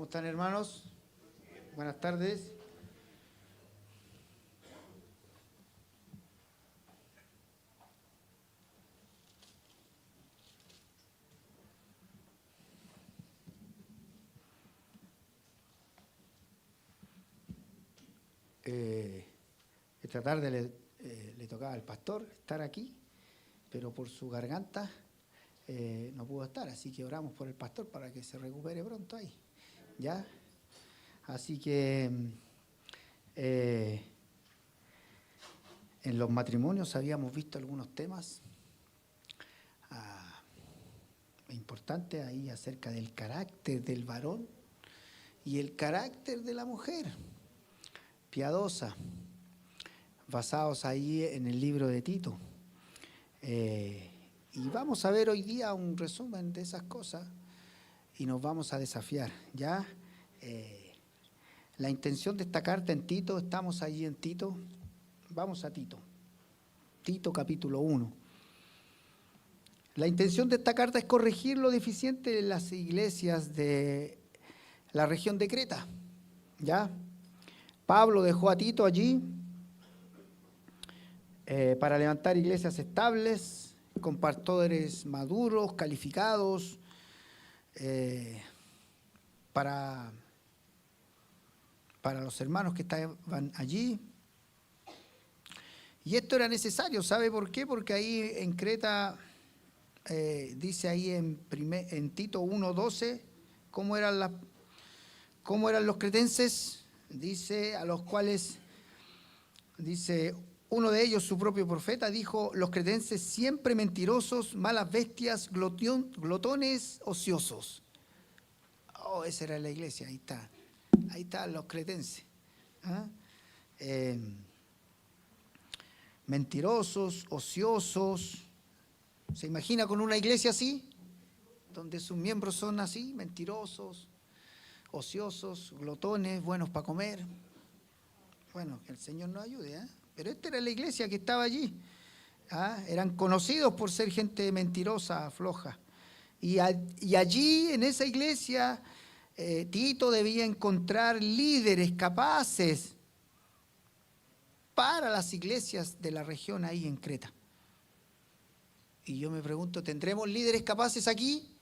están, hermanos? Buenas tardes. Esta tarde le tocaba al pastor estar aquí, pero por su garganta no pudo estar, así que oramos por el pastor para que se recupere pronto ahí, ¿ya? Así que en los matrimonios habíamos visto algunos temas importantes ahí acerca del carácter del varón y el carácter de la mujer piadosa, basados ahí en el libro de Tito. Y vamos a ver hoy día un resumen de esas cosas y nos vamos a desafiar, ¿ya? La intención de esta carta en Tito, estamos allí en Tito, vamos a Tito. Tito capítulo 1. La intención de esta carta es corregir lo deficiente de las iglesias de la región de Creta, ¿ya? Pablo dejó a Tito allí para levantar iglesias estables, con pastores maduros, calificados, para los hermanos que estaban allí. Y esto era necesario, ¿sabe por qué? Porque ahí en Creta, dice ahí en Tito 1:12, ¿cómo eran los cretenses? Dice, a los cuales, dice, uno de ellos, su propio profeta, dijo, los cretenses siempre mentirosos, malas bestias, glotones, ociosos. Oh, esa era la iglesia, ahí están los cretenses. ¿Ah? Mentirosos, ociosos. ¿Se imagina con una iglesia así? Donde sus miembros son así, mentirosos, ociosos, glotones, buenos para comer. Bueno, que el Señor nos ayude, ¿eh? Pero esta era la iglesia que estaba allí. ¿Ah? Eran conocidos por ser gente mentirosa, floja. Y allí, en esa iglesia, Tito debía encontrar líderes capaces para las iglesias de la región ahí en Creta. Y yo me pregunto, ¿tendremos líderes capaces aquí?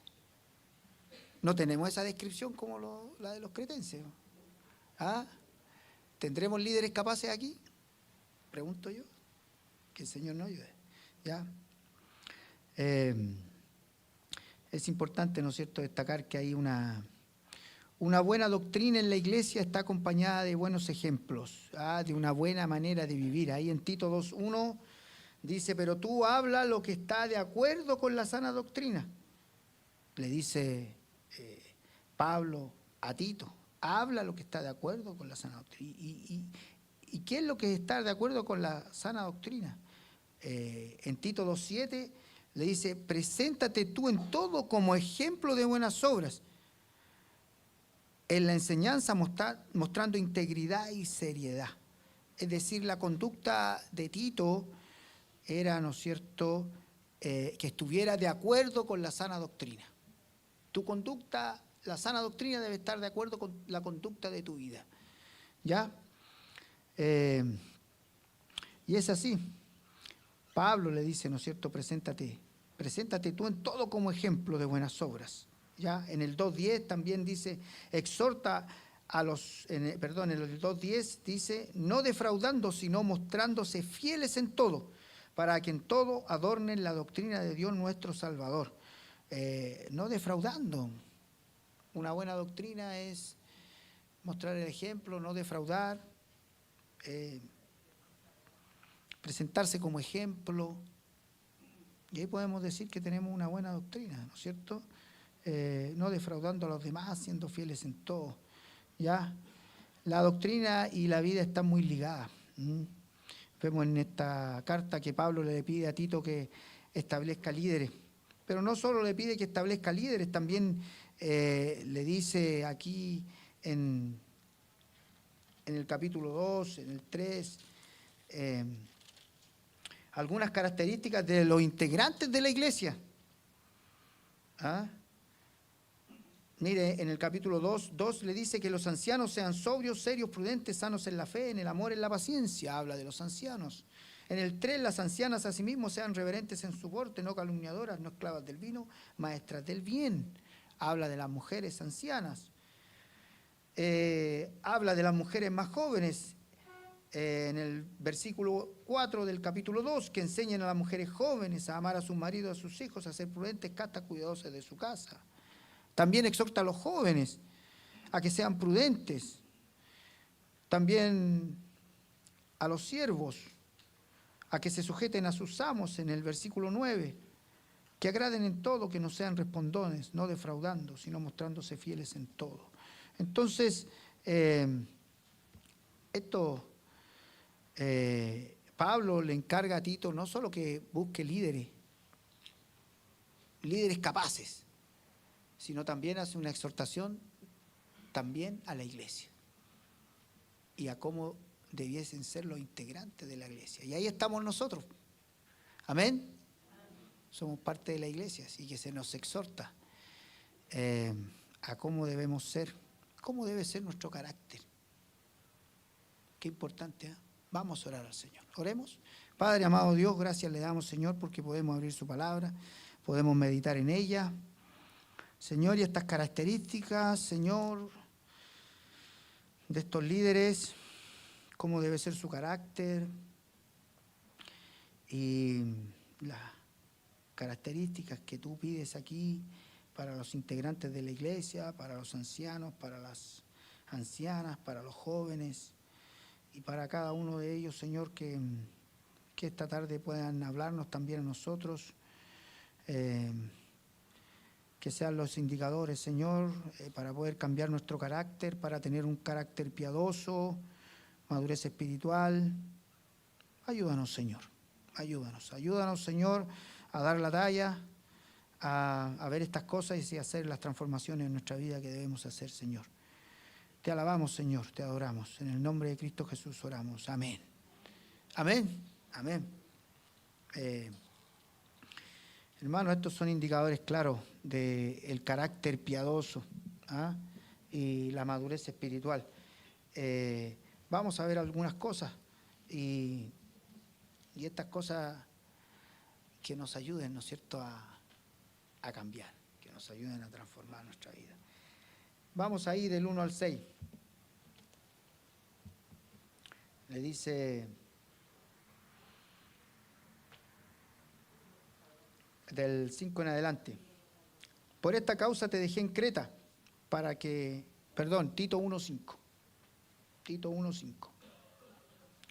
No tenemos esa descripción como la de los cretenses. ¿Ah? ¿Tendremos líderes capaces aquí? Pregunto yo. Que el Señor nos ayude. ¿Ya? Es importante, ¿no es cierto?, destacar que hay una buena doctrina en la iglesia está acompañada de buenos ejemplos, de una buena manera de vivir. Ahí en Tito 2:1 dice, pero tú habla lo que está de acuerdo con la sana doctrina. Le dice Pablo a Tito, habla lo que está de acuerdo con la sana doctrina. ¿Y qué es lo que está de acuerdo con la sana doctrina? En Tito 2:7 le dice, preséntate tú en todo como ejemplo de buenas obras, en la enseñanza mostrando integridad y seriedad. Es decir, la conducta de Tito era, ¿no es cierto?, que estuviera de acuerdo con la sana doctrina. Tu conducta, la sana doctrina debe estar de acuerdo con la conducta de tu vida. ¿Ya? Y es así. Pablo le dice, ¿no es cierto?, preséntate tú en todo como ejemplo de buenas obras. ¿Ya? En el 2:10 también dice, exhorta a los, en el 2:10 dice, no defraudando, sino mostrándose fieles en todo, para que en todo adornen la doctrina de Dios nuestro Salvador. No defraudando. Una buena doctrina es mostrar el ejemplo, no defraudar, presentarse como ejemplo. Y ahí podemos decir que tenemos una buena doctrina, ¿no es cierto? No defraudando a los demás, siendo fieles en todo. ¿Ya? La doctrina y la vida están muy ligadas. Vemos en esta carta que Pablo le pide a Tito que establezca líderes. Pero no solo le pide que establezca líderes, también le dice aquí en el capítulo 2, en el 3, algunas características de los integrantes de la iglesia. ¿Ah? Mire, en el capítulo 2 le dice que los ancianos sean sobrios, serios, prudentes, sanos en la fe, en el amor, en la paciencia. Habla de los ancianos. En el 3, las ancianas asimismo sean reverentes en su porte, no calumniadoras, no esclavas del vino, maestras del bien. Habla de las mujeres ancianas. Habla de las mujeres más jóvenes. En el versículo 4 del capítulo 2, que enseñen a las mujeres jóvenes a amar a sus maridos, a sus hijos, a ser prudentes, castas, cuidadosas de su casa. También exhorta a los jóvenes a que sean prudentes. También a los siervos a que se sujeten a sus amos en el versículo 9. Que agraden en todo, que no sean respondones, no defraudando, sino mostrándose fieles en todo. Entonces, Pablo le encarga a Tito no solo que busque líderes capaces, sino también hace una exhortación también a la iglesia y a cómo debiesen ser los integrantes de la iglesia. Y ahí estamos nosotros. Amén. Somos parte de la iglesia, así que se nos exhorta a cómo debemos ser, cómo debe ser nuestro carácter. Qué importante, ¿eh? Vamos a orar al Señor. Oremos. Padre, amado Dios, gracias le damos, Señor, porque podemos abrir su palabra, podemos meditar en ella. Señor, y estas características, Señor, de estos líderes, cómo debe ser su carácter y las características que tú pides aquí para los integrantes de la iglesia, para los ancianos, para las ancianas, para los jóvenes y para cada uno de ellos, Señor, que esta tarde puedan hablarnos también a nosotros, que sean los indicadores, Señor, para poder cambiar nuestro carácter, para tener un carácter piadoso, madurez espiritual. Ayúdanos, Señor, ayúdanos, Señor, a dar la talla, a ver estas cosas y hacer las transformaciones en nuestra vida que debemos hacer, Señor. Te alabamos, Señor, te adoramos. En el nombre de Cristo Jesús oramos. Amén. Amén. Amén. Hermanos, estos son indicadores claros del carácter piadoso, ¿ah? Y la madurez espiritual. Vamos a ver algunas cosas y estas cosas que nos ayuden, ¿no es cierto?, a cambiar, que nos ayuden a transformar nuestra vida. Vamos ahí del 1 al 6. Le dice del 5 en adelante. Por esta causa te dejé en Creta para que, Tito 1:5. Tito 1:5.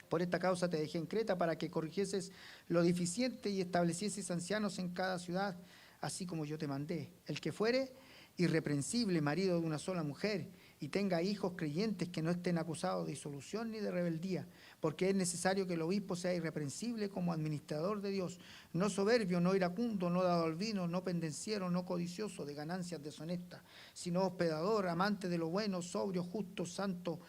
Por esta causa te dejé en Creta para que corrigieses lo deficiente y establecieses ancianos en cada ciudad, así como yo te mandé. El que fuere irreprensible, marido de una sola mujer, y tenga hijos creyentes que no estén acusados de disolución ni de rebeldía, porque es necesario que el obispo sea irreprensible como administrador de Dios, no soberbio, no iracundo, no dado al vino, no pendenciero, no codicioso de ganancias deshonestas, sino hospedador, amante de lo bueno, sobrio, justo, santo,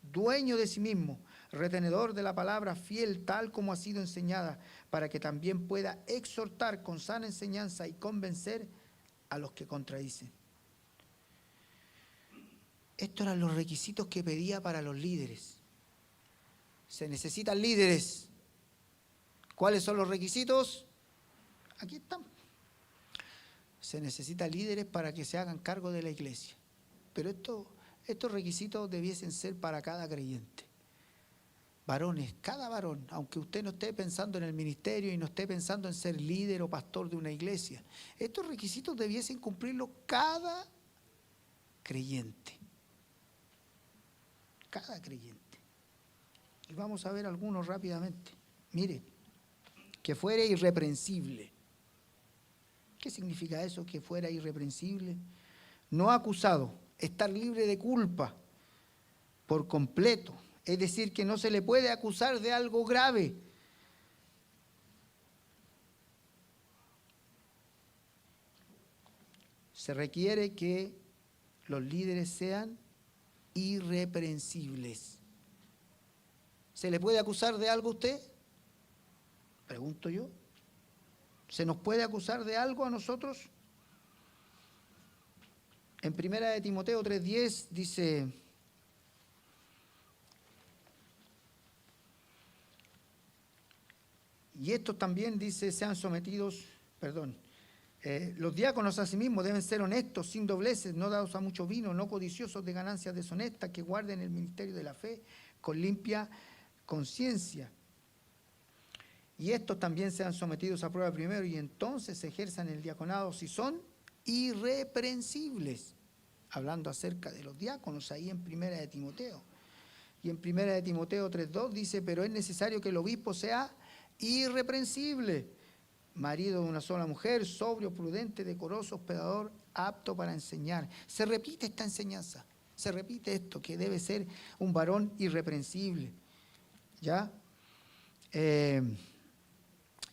dueño de sí mismo, retenedor de la palabra, fiel tal como ha sido enseñada, para que también pueda exhortar con sana enseñanza y convencer a los que contradicen. Estos eran los requisitos que pedía para los líderes. Se necesitan líderes. ¿Cuáles son los requisitos? Aquí están. Se necesitan líderes para que se hagan cargo de la iglesia. Pero estos requisitos debiesen ser para cada creyente. Varones, cada varón, aunque usted no esté pensando en el ministerio y no esté pensando en ser líder o pastor de una iglesia, estos requisitos debiesen cumplirlos cada creyente. Cada creyente. Y vamos a ver algunos rápidamente. Mire, que fuera irreprensible. ¿Qué significa eso? Que fuera irreprensible. No acusado, estar libre de culpa por completo. Es decir, que no se le puede acusar de algo grave. Se requiere que los líderes sean irreprensibles. ¿Se le puede acusar de algo a usted? Pregunto yo. ¿Se nos puede acusar de algo a nosotros? En 1 Timoteo 3:10 dice: y estos también, dice, sean sometidos, los diáconos asimismo deben ser honestos, sin dobleces, no dados a mucho vino, no codiciosos de ganancias deshonestas, que guarden el ministerio de la fe con limpia conciencia. Y estos también sean sometidos a prueba primero y entonces ejerzan el diaconado si son irreprensibles. Hablando acerca de los diáconos ahí en 1 Timoteo. Y en 1 Timoteo 3:2 dice: pero es necesario que el obispo sea irreprensible, marido de una sola mujer, sobrio, prudente, decoroso, hospedador, apto para enseñar. Se repite esta enseñanza, se repite esto, que debe ser un varón irreprensible. ¿Ya?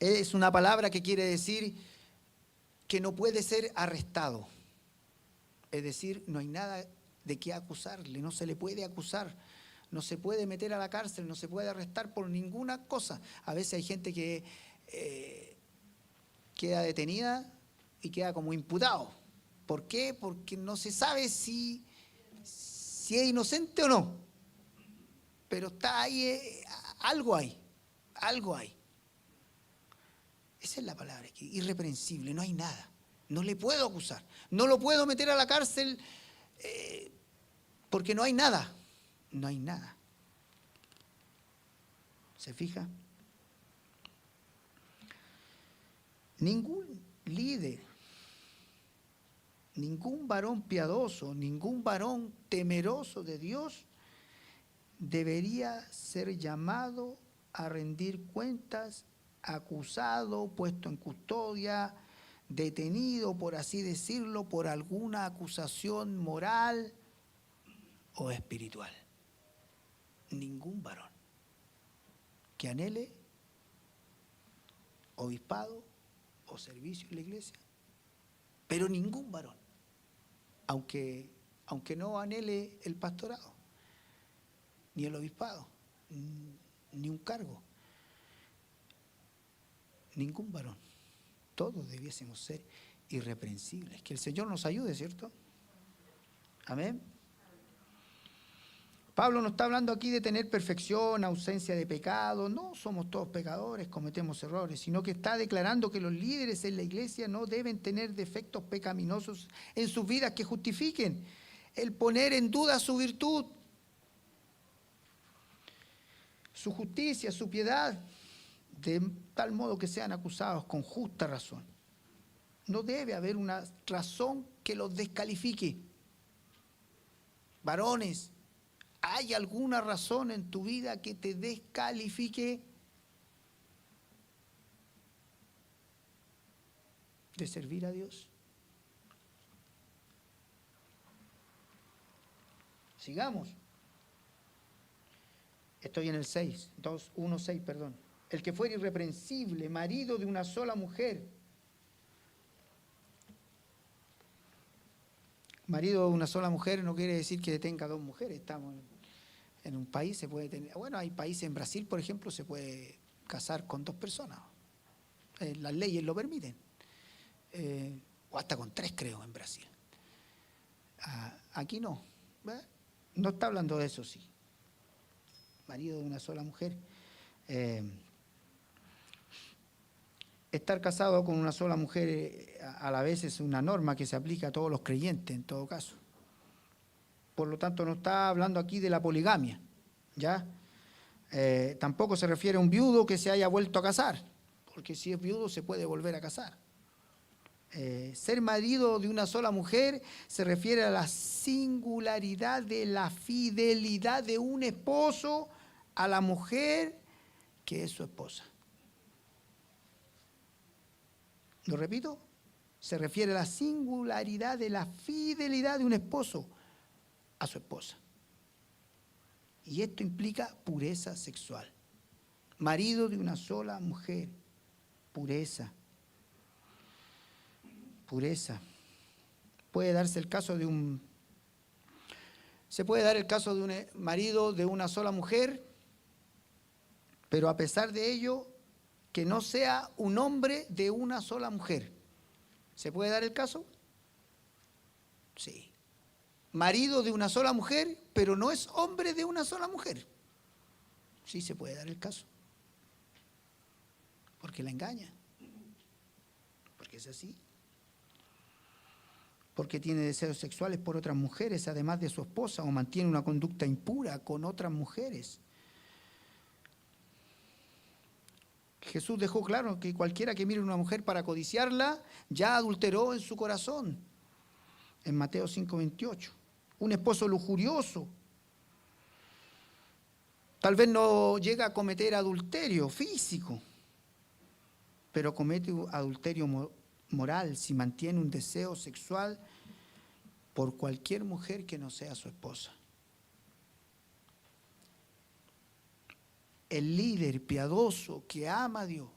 Es una palabra que quiere decir que no puede ser arrestado. Es decir, no hay nada de qué acusarle, no se le puede acusar, no se puede meter a la cárcel, no se puede arrestar por ninguna cosa. A veces hay gente que queda detenida y queda como imputado. ¿Por qué? Porque no se sabe si es inocente o no. Pero está ahí, algo hay. Esa es la palabra, irreprensible, no hay nada. No le puedo acusar, no lo puedo meter a la cárcel porque no hay nada. No hay nada. ¿Se fija? Ningún líder, ningún varón piadoso, ningún varón temeroso de Dios debería ser llamado a rendir cuentas, acusado, puesto en custodia, detenido, por así decirlo, por alguna acusación moral o espiritual. Ningún varón que anhele obispado o servicio en la iglesia, pero ningún varón, aunque no anhele el pastorado, ni el obispado, ni un cargo, ningún varón. Todos debiésemos ser irreprensibles. Que el Señor nos ayude, ¿cierto? Amén. Pablo no está hablando aquí de tener perfección, ausencia de pecado. No somos todos pecadores, cometemos errores, sino que está declarando que los líderes en la iglesia no deben tener defectos pecaminosos en sus vidas que justifiquen el poner en duda su virtud, su justicia, su piedad, de tal modo que sean acusados con justa razón. No debe haber una razón que los descalifique. Varones, ¿hay alguna razón en tu vida que te descalifique de servir a Dios? Sigamos. Estoy en el 6, 1:6, perdón. El que fuera irreprensible, marido de una sola mujer. Marido de una sola mujer no quiere decir que tenga dos mujeres. Estamos en un país, se puede tener. Bueno, hay países, en Brasil, por ejemplo, se puede casar con 2 personas. Las leyes lo permiten. O hasta con 3, creo, en Brasil. Aquí no. No está hablando de eso, sí. Marido de una sola mujer. Estar casado con una sola mujer a la vez es una norma que se aplica a todos los creyentes, en todo caso. Por lo tanto, no está hablando aquí de la poligamia, ¿ya? Tampoco se refiere a un viudo que se haya vuelto a casar, porque si es viudo se puede volver a casar. Ser marido de una sola mujer se refiere a la singularidad de la fidelidad de un esposo a la mujer que es su esposa. Lo repito, se refiere a la singularidad de la fidelidad de un esposo a su esposa. Y esto implica pureza sexual. Marido de una sola mujer, pureza. Pureza. Puede darse el caso de se puede dar el caso de un marido de una sola mujer, pero a pesar de ello, que no sea un hombre de una sola mujer. ¿Se puede dar el caso? Sí. marido de una sola mujer, pero no es hombre de una sola mujer. Sí se puede dar el caso. Porque la engaña. Porque es así. Porque tiene deseos sexuales por otras mujeres, además de su esposa, o mantiene una conducta impura con otras mujeres. Jesús dejó claro que cualquiera que mire a una mujer para codiciarla, ya adulteró en su corazón. En Mateo 5:28. Un esposo lujurioso tal vez no llega a cometer adulterio físico, pero comete adulterio moral si mantiene un deseo sexual por cualquier mujer que no sea su esposa. El líder piadoso que ama a Dios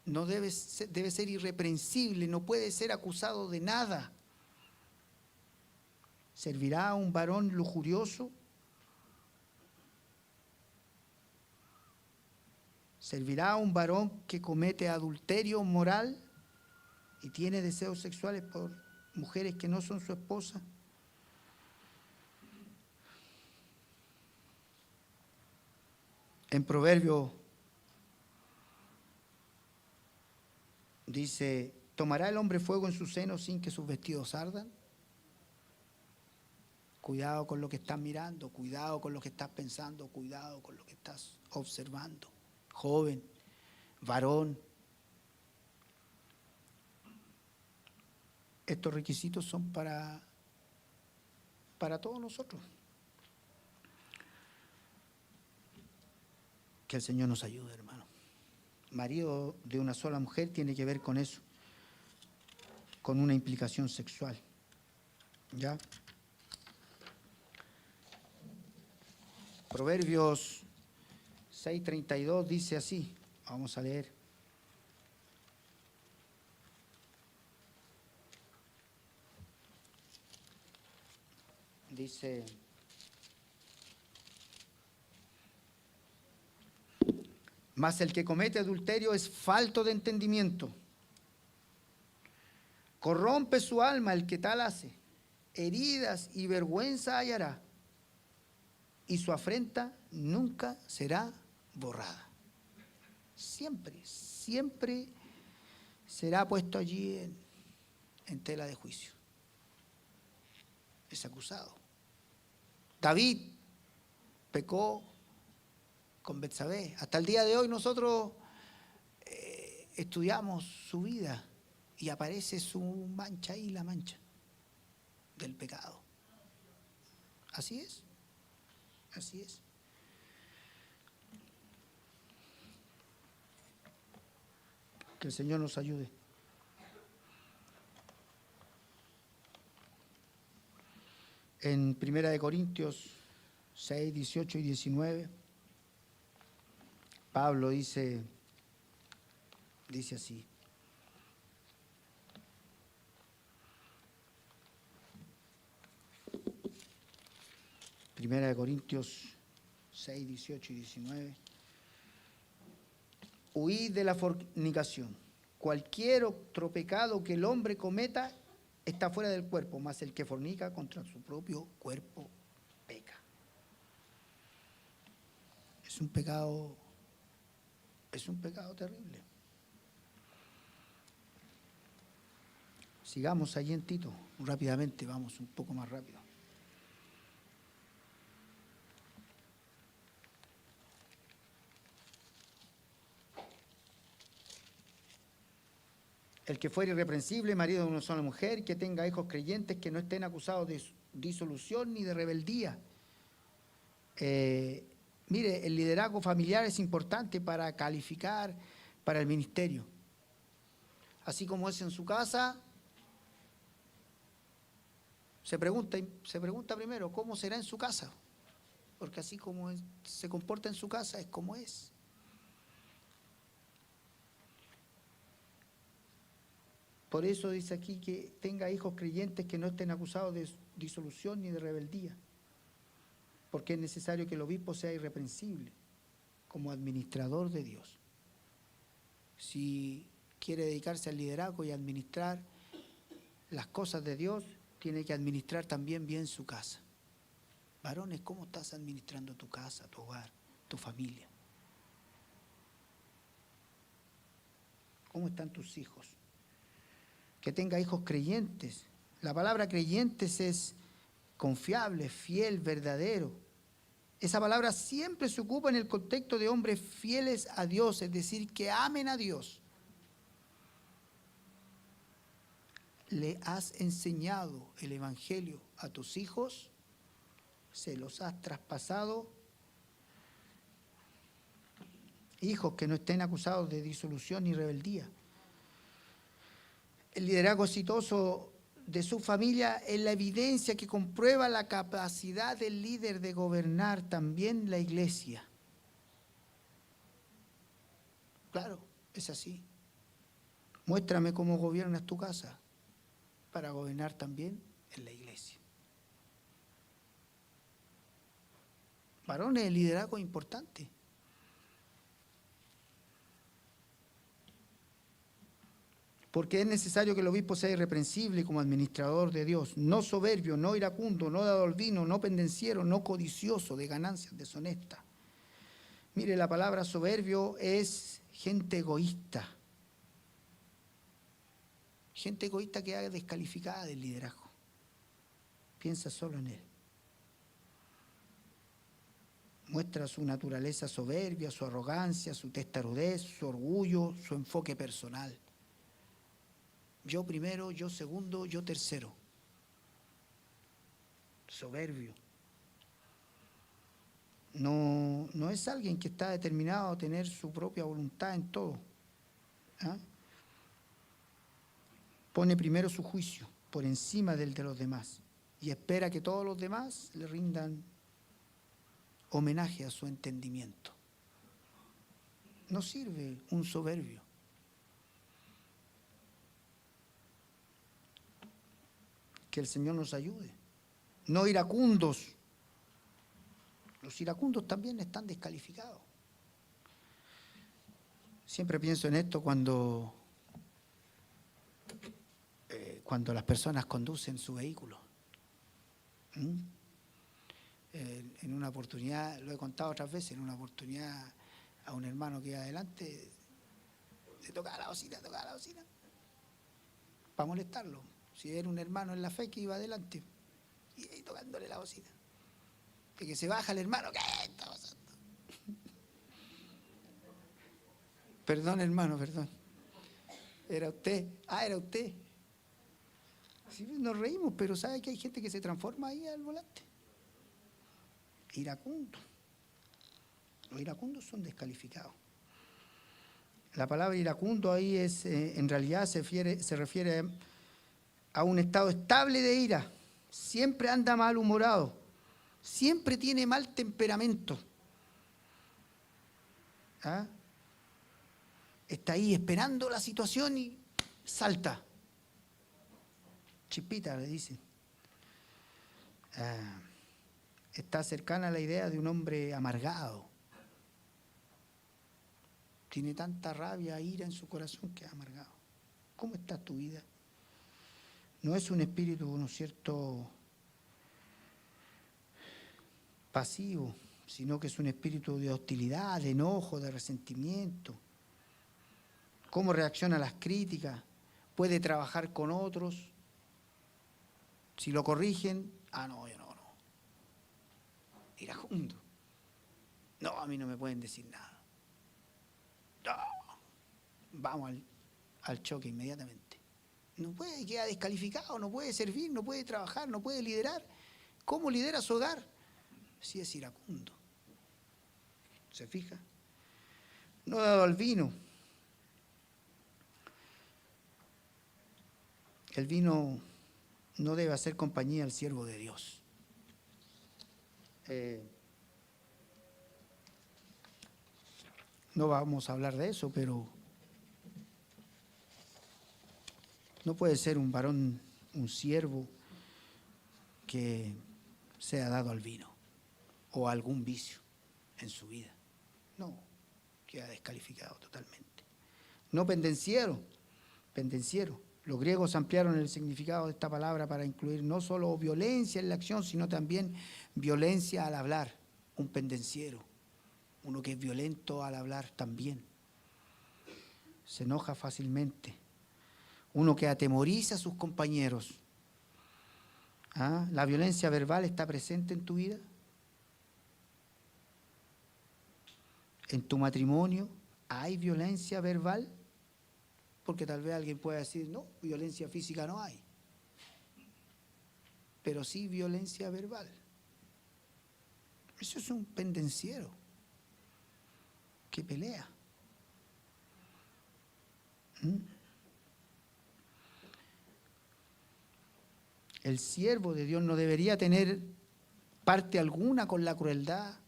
no debe ser irreprensible, no puede ser acusado de nada. ¿Servirá a un varón lujurioso? ¿Servirá a un varón que comete adulterio moral y tiene deseos sexuales por mujeres que no son su esposa? En Proverbios dice, ¿tomará el hombre fuego en su seno sin que sus vestidos ardan? Cuidado con lo que estás mirando, cuidado con lo que estás pensando, cuidado con lo que estás observando. Joven, varón. Estos requisitos son para todos nosotros. Que el Señor nos ayude, hermano. Marido de una sola mujer tiene que ver con eso, con una implicación sexual. ¿Ya? Proverbios 6:32 dice así, vamos a leer. Dice, mas el que comete adulterio es falto de entendimiento. Corrompe su alma el que tal hace. Heridas y vergüenza hallará. Y su afrenta nunca será borrada. Siempre, siempre será puesto allí en tela de juicio. Es acusado. David pecó con Betsabé. Hasta el día de hoy nosotros estudiamos su vida y aparece su mancha ahí, la mancha del pecado. Así es. Así es. Que el Señor nos ayude. En 1 Corintios 6, 18 y 19, Pablo dice así. Primera de Corintios 6, 18 y 19. Huid de la fornicación. Cualquier otro pecado que el hombre cometa está fuera del cuerpo, mas el que fornica contra su propio cuerpo peca. Es un pecado terrible. Sigamos allí en Tito, rápidamente, vamos un poco más rápido. El que fuere irreprensible, marido de una sola mujer, que tenga hijos creyentes, que no estén acusados de disolución ni de rebeldía. Mire, el liderazgo familiar es importante para calificar para el ministerio. Así como es en su casa, se pregunta primero, ¿cómo será en su casa? Porque así como se comporta en su casa, es como es. Por eso dice aquí que tenga hijos creyentes que no estén acusados de disolución ni de rebeldía, porque es necesario que el obispo sea irreprensible como administrador de Dios. Si quiere dedicarse al liderazgo y administrar las cosas de Dios, tiene que administrar también bien su casa. Varones, ¿cómo estás administrando tu casa, tu hogar, tu familia? ¿Cómo están tus hijos? Que tenga hijos creyentes. La palabra creyentes es confiable, fiel, verdadero. Esa palabra siempre se ocupa en el contexto de hombres fieles a Dios, es decir, que amen a Dios. ¿Le has enseñado el Evangelio a tus hijos? ¿Se los has traspasado? Hijos que no estén acusados de disolución ni rebeldía. El liderazgo exitoso de su familia es la evidencia que comprueba la capacidad del líder de gobernar también la iglesia. Claro, es así. Muéstrame cómo gobiernas tu casa para gobernar también en la iglesia. Varones, el liderazgo es importante. Porque es necesario que el obispo sea irreprensible como administrador de Dios, no soberbio, no iracundo, no dador al vino, no pendenciero, no codicioso de ganancias deshonestas. Mire, la palabra soberbio es gente egoísta. Gente egoísta que queda descalificada del liderazgo. Piensa solo en él. Muestra su naturaleza soberbia, su arrogancia, su testarudez, su orgullo, su enfoque personal. Yo primero, yo segundo, yo tercero. Soberbio. No es alguien que está determinado a tener su propia voluntad en todo. ¿Ah? Pone primero su juicio por encima del de los demás y espera que todos los demás le rindan homenaje a su entendimiento. No sirve un soberbio. Que el Señor nos ayude. No iracundos. Los iracundos también están descalificados. Siempre pienso en esto cuando las personas conducen su vehículo. En una oportunidad, lo he contado otras veces, en una oportunidad a un hermano que iba adelante, le tocaba la bocina, para molestarlo. Si era un hermano en la fe que iba adelante, y ahí tocándole la bocina. Y que se baja el hermano, ¿qué está pasando? Perdón, hermano, perdón. ¿Era usted? Ah, era usted. Sí, nos reímos, pero ¿sabe que hay gente que se transforma ahí al volante? Iracundo. Los iracundos son descalificados. La palabra iracundo ahí es, en realidad se refiere a un estado estable de ira. Siempre anda malhumorado. Siempre tiene mal temperamento. ¿Ah? Está ahí esperando la situación y salta. Chispita, le dicen. Está cercana a la idea de un hombre amargado. Tiene tanta rabia, ira en su corazón que es amargado. ¿Cómo está tu vida? No es un espíritu, ¿no es cierto?, pasivo, sino que es un espíritu de hostilidad, de enojo, de resentimiento. ¿Cómo reacciona a las críticas? ¿Puede trabajar con otros? Si lo corrigen, no, yo no. Iracundo. No, a mí no me pueden decir nada. No. Vamos al choque inmediatamente. No puede, queda descalificado, no puede servir, no puede trabajar, no puede liderar. ¿Cómo lidera su hogar? Si es iracundo. ¿Se fija? No dado al vino. El vino no debe hacer compañía al siervo de Dios. No vamos a hablar de eso, pero no puede ser un varón, un siervo que sea dado al vino o a algún vicio en su vida. No, queda descalificado totalmente. No pendenciero. Los griegos ampliaron el significado de esta palabra para incluir no solo violencia en la acción, sino también violencia al hablar. Un pendenciero, uno que es violento al hablar también. Se enoja fácilmente. Uno que atemoriza a sus compañeros. ¿Ah? ¿La violencia verbal está presente en tu vida? ¿En tu matrimonio hay violencia verbal? Porque tal vez alguien pueda decir, no, violencia física no hay. Pero sí violencia verbal. Eso es un pendenciero que pelea. El siervo de Dios no debería tener parte alguna con la crueldad,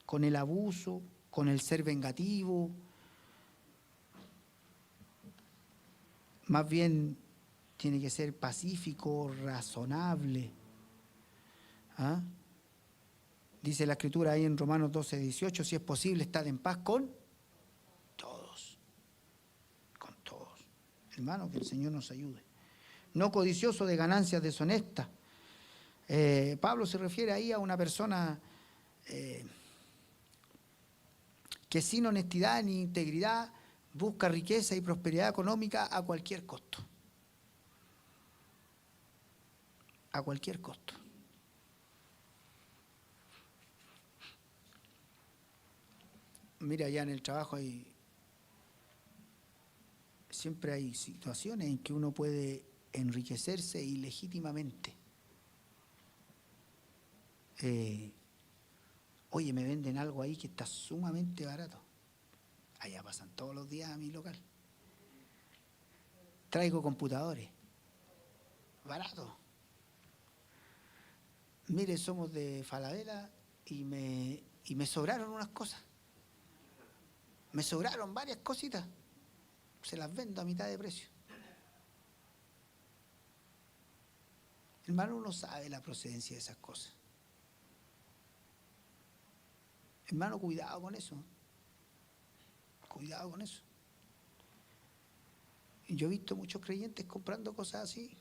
con el abuso, con el ser vengativo. Más bien tiene que ser pacífico, razonable. ¿Ah? Dice la Escritura ahí en Romanos 12:18, si es posible, estad en paz con todos. Con todos. Hermano, que el Señor nos ayude. No codicioso de ganancias deshonestas. Pablo se refiere ahí a una persona que sin honestidad ni integridad busca riqueza y prosperidad económica a cualquier costo. A cualquier costo. Mira, ya en el trabajo siempre hay situaciones en que uno puede enriquecerse ilegítimamente. Oye, me venden algo ahí que está sumamente barato. Allá pasan todos los días a mi local. Traigo computadores. Barato. Mire, somos de Falabella y me sobraron unas cosas. Me sobraron varias cositas. Se las vendo a mitad de precio. Hermano, uno sabe la procedencia de esas cosas. Hermano, cuidado con eso. Cuidado con eso. Yo he visto muchos creyentes comprando cosas así,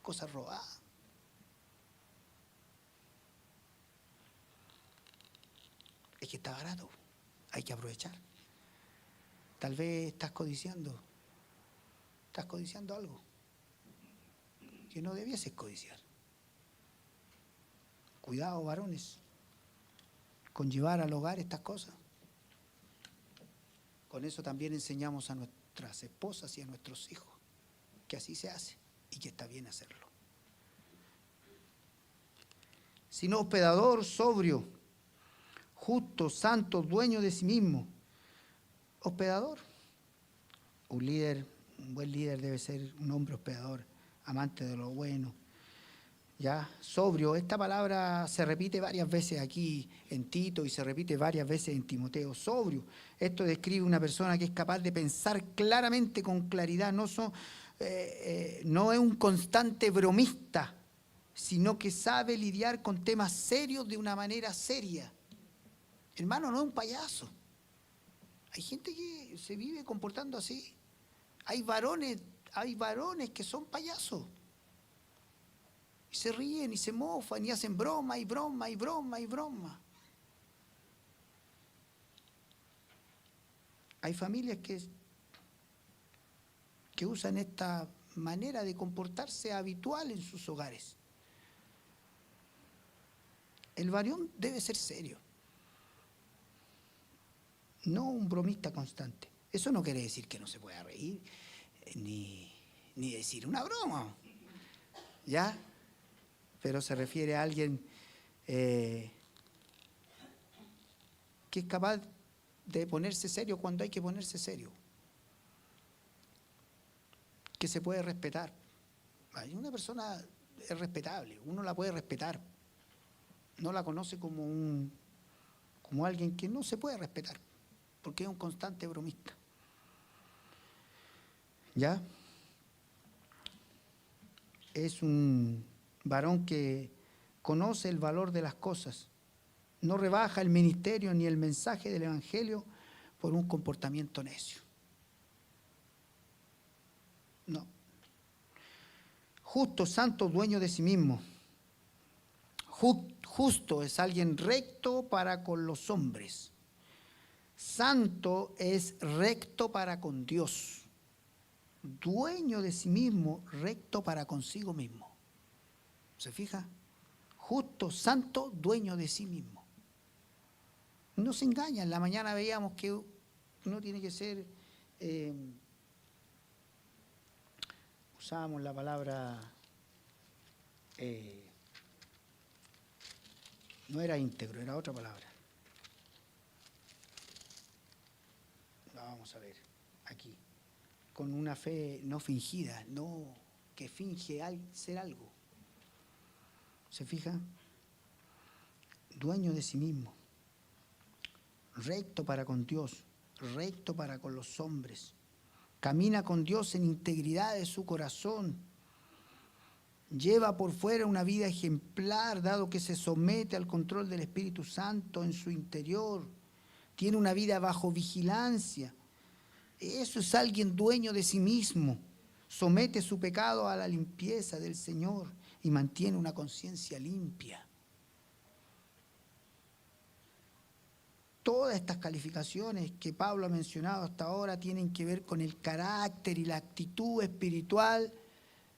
cosas robadas. Es que está barato, hay que aprovechar. Tal vez estás codiciando algo que no debieses codiciar. Cuidado, varones, con llevar al hogar estas cosas. Con eso también enseñamos a nuestras esposas y a nuestros hijos que así se hace y que está bien hacerlo. Sino hospedador, sobrio, justo, santo, dueño de sí mismo. Hospedador. Un buen líder debe ser un hombre hospedador, amante de lo bueno. ¿Ya? Sobrio, esta palabra se repite varias veces aquí en Tito y se repite varias veces en Timoteo. Sobrio, esto describe una persona que es capaz de pensar claramente, con claridad, no es un constante bromista, sino que sabe lidiar con temas serios de una manera seria. Hermano, no es un payaso. Hay gente que se vive comportando así. Hay varones que son payasos. Y se ríen y se mofan y hacen broma y broma y broma y broma. Hay familias que usan esta manera de comportarse habitual en sus hogares. El varón debe ser serio, no un bromista constante. Eso no quiere decir que no se pueda reír, ni decir una broma, ¿ya? Pero se refiere a alguien que es capaz de ponerse serio cuando hay que ponerse serio, que se puede respetar. Una persona es respetable, uno la puede respetar, no la conoce como alguien que no se puede respetar, porque es un constante bromista. ¿Ya? Es un varón que conoce el valor de las cosas, no rebaja el ministerio ni el mensaje del Evangelio por un comportamiento necio. No. Justo, santo, dueño de sí mismo. Justo es alguien recto para con los hombres. Santo es recto para con Dios. Dueño de sí mismo, recto para consigo mismo. ¿Se fija? Justo, santo, dueño de sí mismo. No se engaña. En la mañana veíamos que uno tiene que ser, usábamos la palabra, no era íntegro, era otra palabra. La vamos a ver aquí. Con una fe no fingida, no que finge ser algo. ¿Se fija? Dueño de sí mismo. Recto para con Dios, recto para con los hombres. Camina con Dios en integridad de su corazón. Lleva por fuera una vida ejemplar, dado que se somete al control del Espíritu Santo en su interior. Tiene una vida bajo vigilancia. Eso es alguien dueño de sí mismo. Somete su pecado a la limpieza del Señor y mantiene una conciencia limpia. Todas estas calificaciones que Pablo ha mencionado hasta ahora tienen que ver con el carácter y la actitud espiritual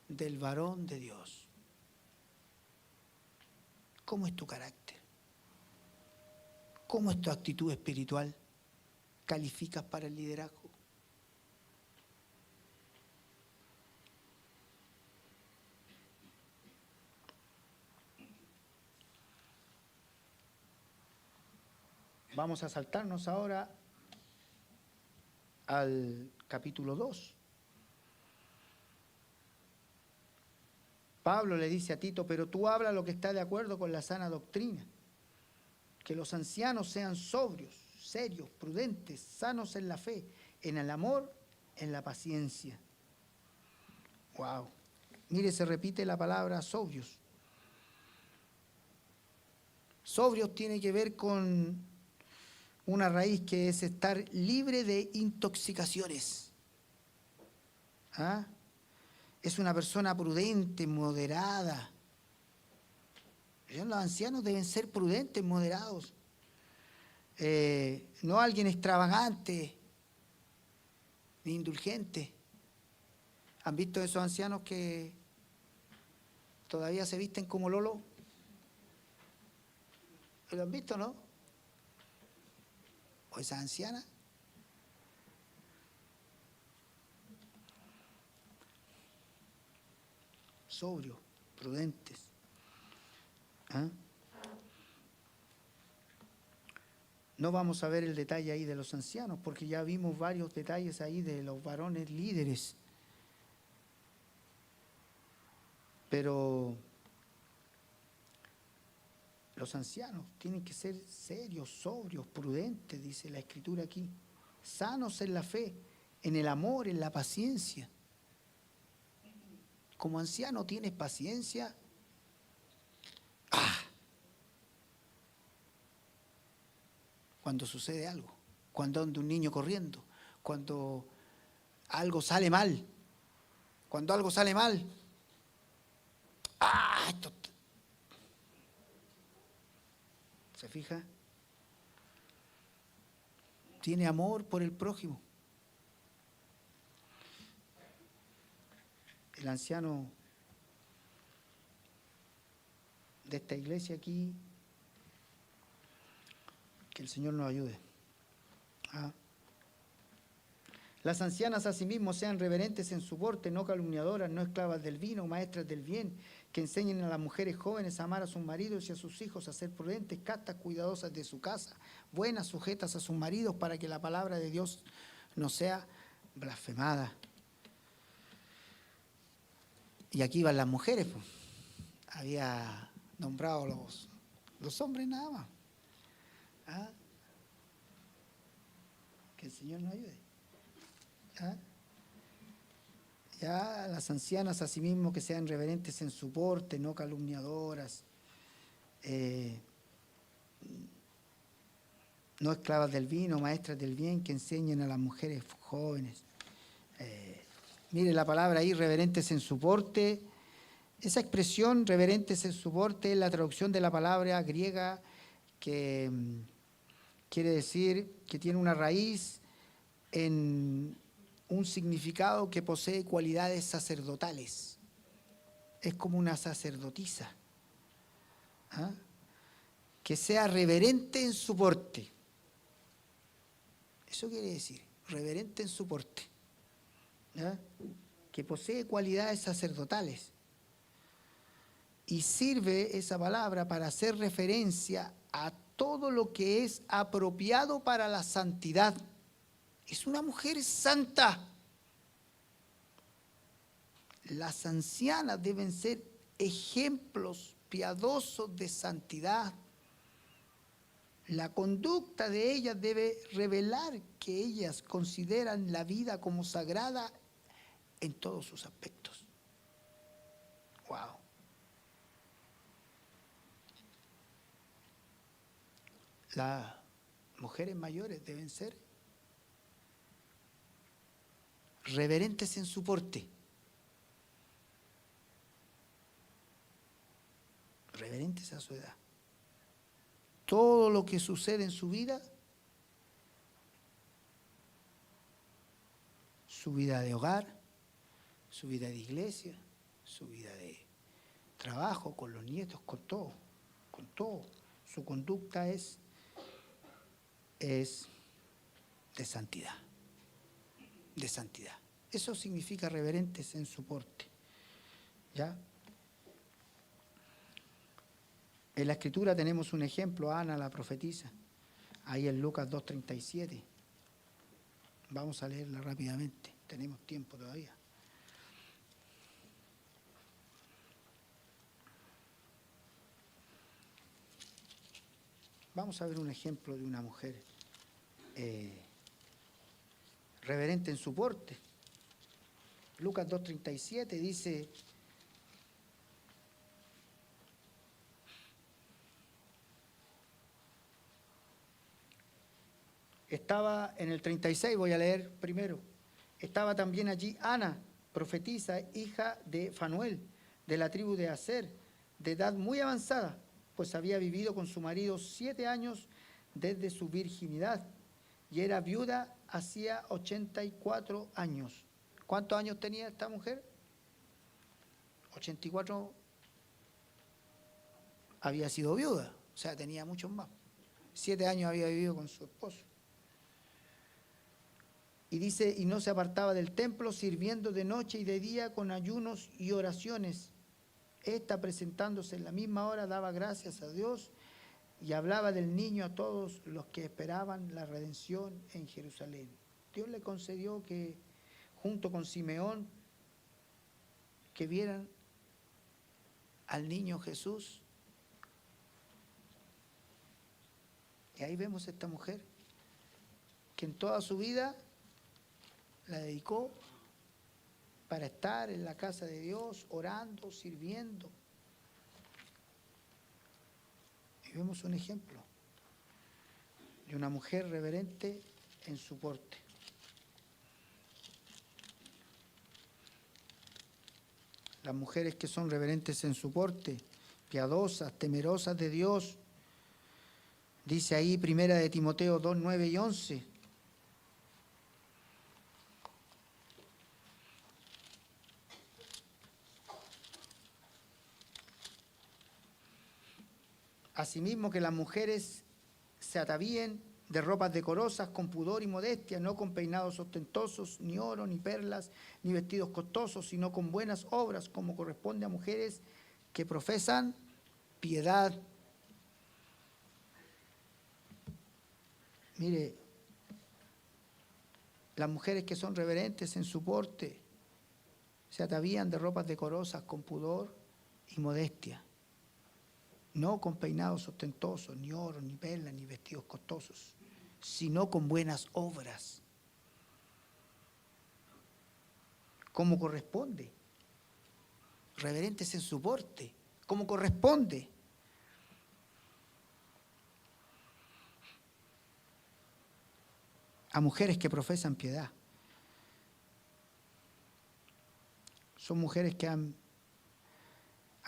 del varón de Dios. ¿Cómo es tu carácter? ¿Cómo es tu actitud espiritual? ¿Calificas para el liderazgo? Vamos a saltarnos ahora al capítulo 2. Pablo le dice a Tito, pero tú habla lo que está de acuerdo con la sana doctrina. Que los ancianos sean sobrios, serios, prudentes, sanos en la fe, en el amor, en la paciencia. Wow. Mire, se repite la palabra sobrios. Sobrios tiene que ver con una raíz que es estar libre de intoxicaciones. ¿Ah? Es una persona prudente, moderada. Los ancianos deben ser prudentes, moderados. No alguien extravagante ni indulgente. ¿Han visto esos ancianos que todavía se visten como lolo? ¿Lo han visto, no? ¿O esa anciana? Sobrios, prudentes. ¿Ah? No vamos a ver el detalle ahí de los ancianos, porque ya vimos varios detalles ahí de los varones líderes. Pero los ancianos tienen que ser serios, sobrios, prudentes, dice la Escritura aquí. Sanos en la fe, en el amor, en la paciencia. Como anciano tienes paciencia. Cuando sucede algo, cuando anda un niño corriendo, cuando algo sale mal, esto. ¿Se fija? Tiene amor por el prójimo. El anciano de esta iglesia aquí, que el Señor nos ayude. Las ancianas asimismo sean reverentes en su porte, no calumniadoras, no esclavas del vino, maestras del bien, que enseñen a las mujeres jóvenes a amar a sus maridos y a sus hijos, a ser prudentes, castas, cuidadosas de su casa, buenas, sujetas a sus maridos, para que la palabra de Dios no sea blasfemada. Y aquí van las mujeres, pues. Había nombrado los hombres nada más. Que el Señor nos ayude. Ya las ancianas asimismo que sean reverentes en su porte, no calumniadoras, no esclavas del vino, maestras del bien, que enseñen a las mujeres jóvenes. Mire la palabra ahí, reverentes en su porte. Esa expresión, reverentes en su porte, es la traducción de la palabra griega que quiere decir que tiene una raíz en un significado que posee cualidades sacerdotales. Es como una sacerdotisa. ¿Ah? Que sea reverente en su porte. Eso quiere decir, reverente en su porte. ¿Ah? Que posee cualidades sacerdotales. Y sirve esa palabra para hacer referencia a todo lo que es apropiado para la santidad. Es una mujer santa. Las ancianas deben ser ejemplos piadosos de santidad. La conducta de ellas debe revelar que ellas consideran la vida como sagrada en todos sus aspectos. ¡Wow! Las mujeres mayores deben ser reverentes en su porte. Reverentes a su edad. Todo lo que sucede en su vida de hogar, su vida de iglesia, su vida de trabajo, con los nietos, con todo. Su conducta es de santidad. De santidad. Eso significa reverentes en su porte. ¿Ya? En la Escritura tenemos un ejemplo, Ana la profetisa, ahí en Lucas 2:37. Vamos a leerla rápidamente, tenemos tiempo todavía. Vamos a ver un ejemplo de una mujer reverente en su porte. Lucas 2:37 dice: estaba en el 36, voy a leer primero. Estaba también allí Ana, profetisa, hija de Fanuel, de la tribu de Aser, de edad muy avanzada, pues había vivido con su marido 7 años desde su virginidad, y era viuda hacía 84 años. ¿Cuántos años tenía esta mujer? 84. Había sido viuda, o sea, tenía muchos más. 7 años había vivido con su esposo. Y dice, y no se apartaba del templo, sirviendo de noche y de día con ayunos y oraciones. Esta, presentándose en la misma hora, daba gracias a Dios y hablaba del niño a todos los que esperaban la redención en Jerusalén. Dios le concedió que, junto con Simeón, que vieran al niño Jesús. Y ahí vemos a esta mujer que en toda su vida la dedicó para estar en la casa de Dios, orando, sirviendo. Y vemos un ejemplo de una mujer reverente en su porte. Las mujeres que son reverentes en su porte, piadosas, temerosas de Dios, dice ahí 1 de Timoteo 2, 9 y 11. Asimismo que las mujeres se atavíen de ropas decorosas, con pudor y modestia, no con peinados ostentosos, ni oro, ni perlas, ni vestidos costosos, sino con buenas obras, como corresponde a mujeres que profesan piedad. Mire, las mujeres que son reverentes en su porte se atavían de ropas decorosas, con pudor y modestia, no con peinados ostentosos, ni oro, ni perlas, ni vestidos costosos, sino con buenas obras, como corresponde, reverentes en su porte, como corresponde. A mujeres que profesan piedad. Son mujeres que han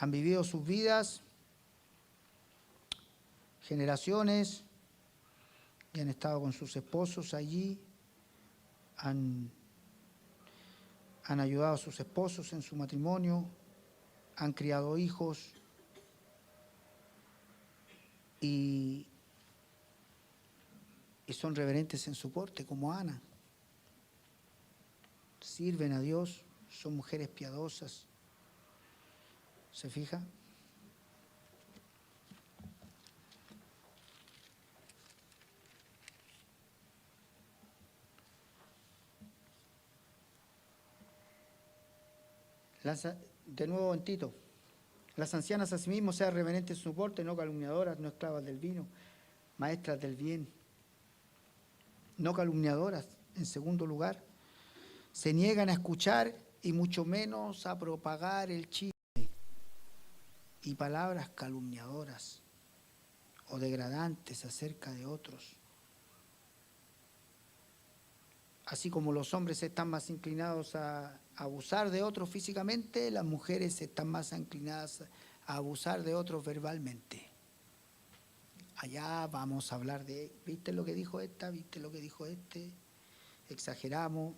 vivido sus vidas, generaciones, y han estado con sus esposos allí, han ayudado a sus esposos en su matrimonio, han criado hijos y son reverentes en su porte, como Ana. Sirven a Dios, son mujeres piadosas. ¿Se fija? De nuevo en Tito. Las ancianas asimismo sean reverentes en su porte, no calumniadoras, no esclavas del vino, maestras del bien, no calumniadoras. En segundo lugar, se niegan a escuchar y mucho menos a propagar el chisme y palabras calumniadoras o degradantes acerca de otros. Así como los hombres están más inclinados a abusar de otros físicamente, las mujeres están más inclinadas a abusar de otros verbalmente. Allá vamos a hablar de, ¿viste lo que dijo esta? ¿Viste lo que dijo este? Exageramos.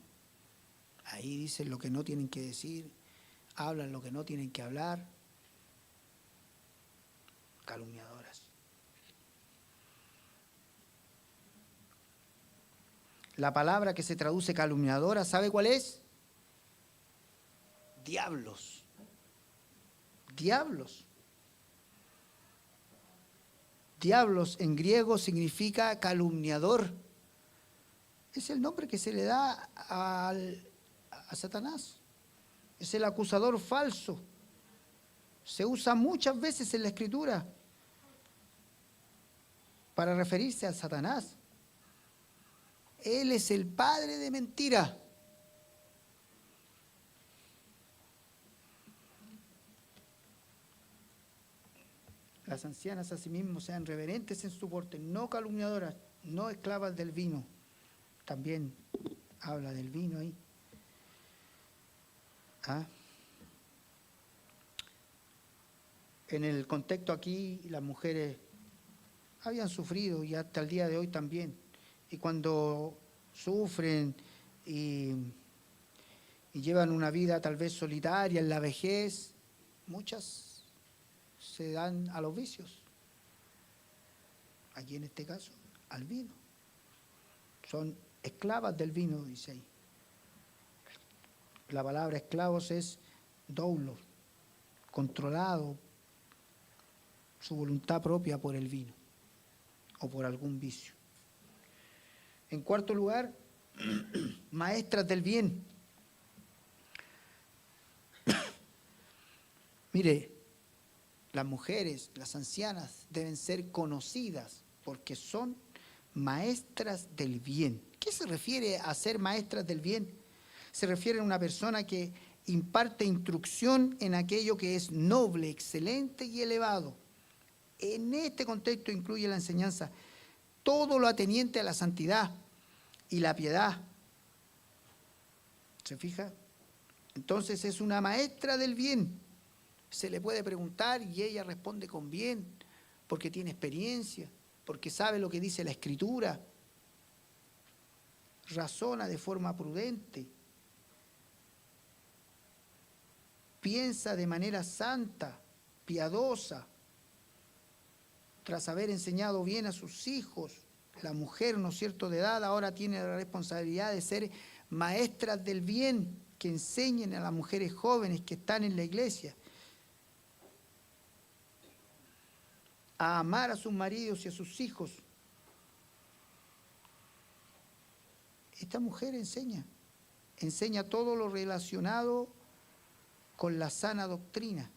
Ahí dicen lo que no tienen que decir, hablan lo que no tienen que hablar. Calumniadoras. La palabra que se traduce calumniadora, ¿sabe cuál es? Diablos. Diablos. Diablos en griego significa calumniador. Es el nombre que se le da a Satanás. Es el acusador falso. Se usa muchas veces en la Escritura para referirse a Satanás. Él es el padre de mentira. Las ancianas asimismo sean reverentes en su porte, no calumniadoras, no esclavas del vino. También habla del vino ahí. ¿Ah? En el contexto aquí, las mujeres habían sufrido y hasta el día de hoy también. Y cuando sufren y llevan una vida tal vez solitaria en la vejez, muchas se dan a los vicios. Aquí en este caso, al vino. Son esclavas del vino, dice ahí. La palabra esclavos es doulos, controlado su voluntad propia por el vino o por algún vicio. En cuarto lugar, maestras del bien. Mire, las mujeres, las ancianas deben ser conocidas porque son maestras del bien. ¿Qué se refiere a ser maestras del bien? Se refiere a una persona que imparte instrucción en aquello que es noble, excelente y elevado. En este contexto incluye la enseñanza todo lo ateniente a la santidad y la piedad. ¿Se fija? Entonces es una maestra del bien. Se le puede preguntar y ella responde con bien, porque tiene experiencia, porque sabe lo que dice la Escritura. Razona de forma prudente. Piensa de manera santa, piadosa, tras haber enseñado bien a sus hijos. La mujer, ¿no es cierto?, de edad, ahora tiene la responsabilidad de ser maestras del bien, que enseñen a las mujeres jóvenes que están en la iglesia a amar a sus maridos y a sus hijos. Esta mujer enseña todo lo relacionado con la sana doctrina.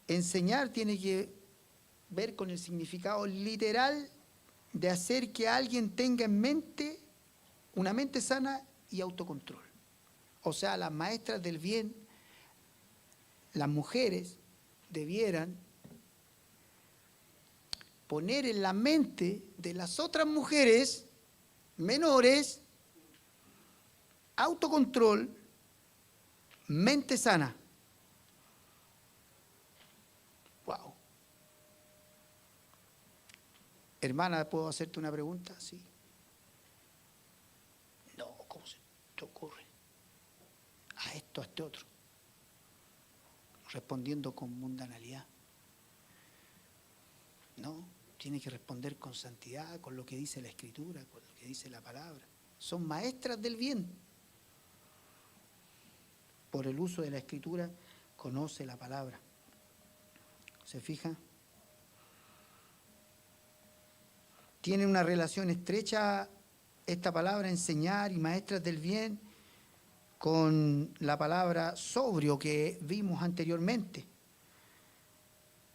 Enseñar tiene que ver con el significado literal de hacer que alguien tenga en mente una mente sana y autocontrol. O sea, las maestras del bien, las mujeres, debieran poner en la mente de las otras mujeres menores autocontrol, mente sana. Wow. Hermana, ¿puedo hacerte una pregunta? Sí. No, ¿cómo se te ocurre? A esto, a este otro. Respondiendo con mundanalidad. No, tiene que responder con santidad, con lo que dice la Escritura, con lo que dice la palabra. Son maestras del bien. Por el uso de la Escritura, conoce la palabra. ¿Se fija? Tiene una relación estrecha esta palabra, enseñar y maestras del bien, con la palabra sobrio que vimos anteriormente.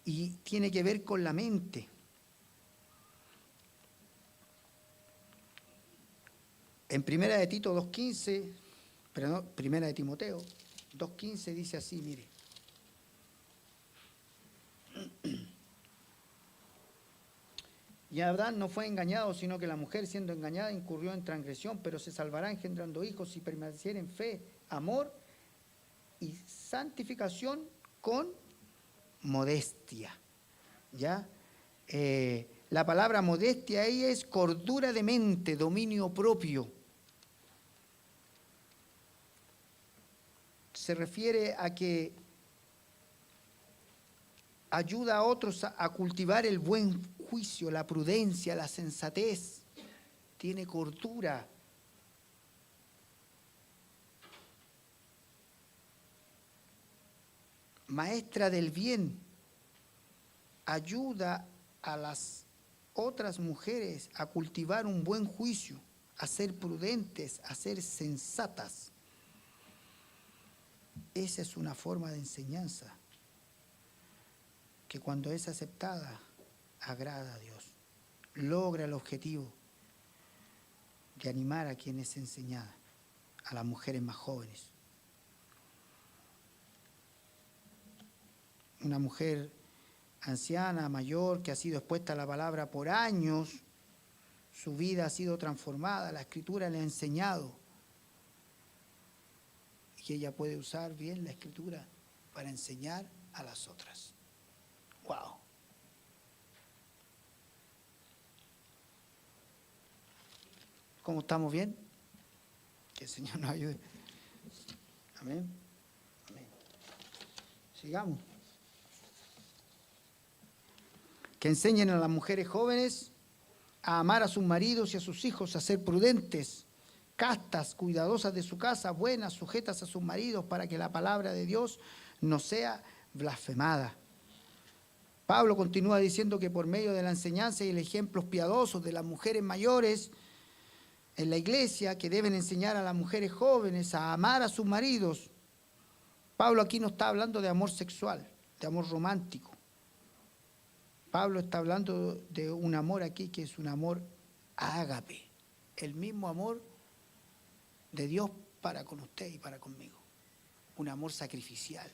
Y tiene que ver con la mente. En Primera de Tito 2.15, perdón, Primera de Timoteo 2.15 dice así, mire. Y Adán no fue engañado, sino que la mujer, siendo engañada, incurrió en transgresión, pero se salvará engendrando hijos si permaneciera en fe, amor y santificación con modestia. ¿Ya? La palabra modestia ahí es cordura de mente, dominio propio. Se refiere a que ayuda a otros a cultivar el buen juicio, la prudencia, la sensatez. Tiene cordura. Maestra del bien. Ayuda a las otras mujeres a cultivar un buen juicio, a ser prudentes, a ser sensatas. Esa es una forma de enseñanza que cuando es aceptada, agrada a Dios. Logra el objetivo de animar a quien es enseñada, a las mujeres más jóvenes. Una mujer anciana, mayor, que ha sido expuesta a la palabra por años, su vida ha sido transformada, la Escritura le ha enseñado y que ella puede usar bien la Escritura para enseñar a las otras. ¡Wow! ¿Cómo estamos? ¿Bien? Que el Señor nos ayude. Amén. Amén. Sigamos. Que enseñen a las mujeres jóvenes a amar a sus maridos y a sus hijos, a ser prudentes, castas, cuidadosas de su casa, buenas, sujetas a sus maridos, para que la palabra de Dios no sea blasfemada. Pablo continúa diciendo que por medio de la enseñanza y el ejemplo piadosos de las mujeres mayores en la iglesia, que deben enseñar a las mujeres jóvenes a amar a sus maridos. Pablo aquí no está hablando de amor sexual, de amor romántico. Pablo está hablando de un amor aquí que es un amor ágape, el mismo amor de Dios para con usted y para conmigo, un amor sacrificial.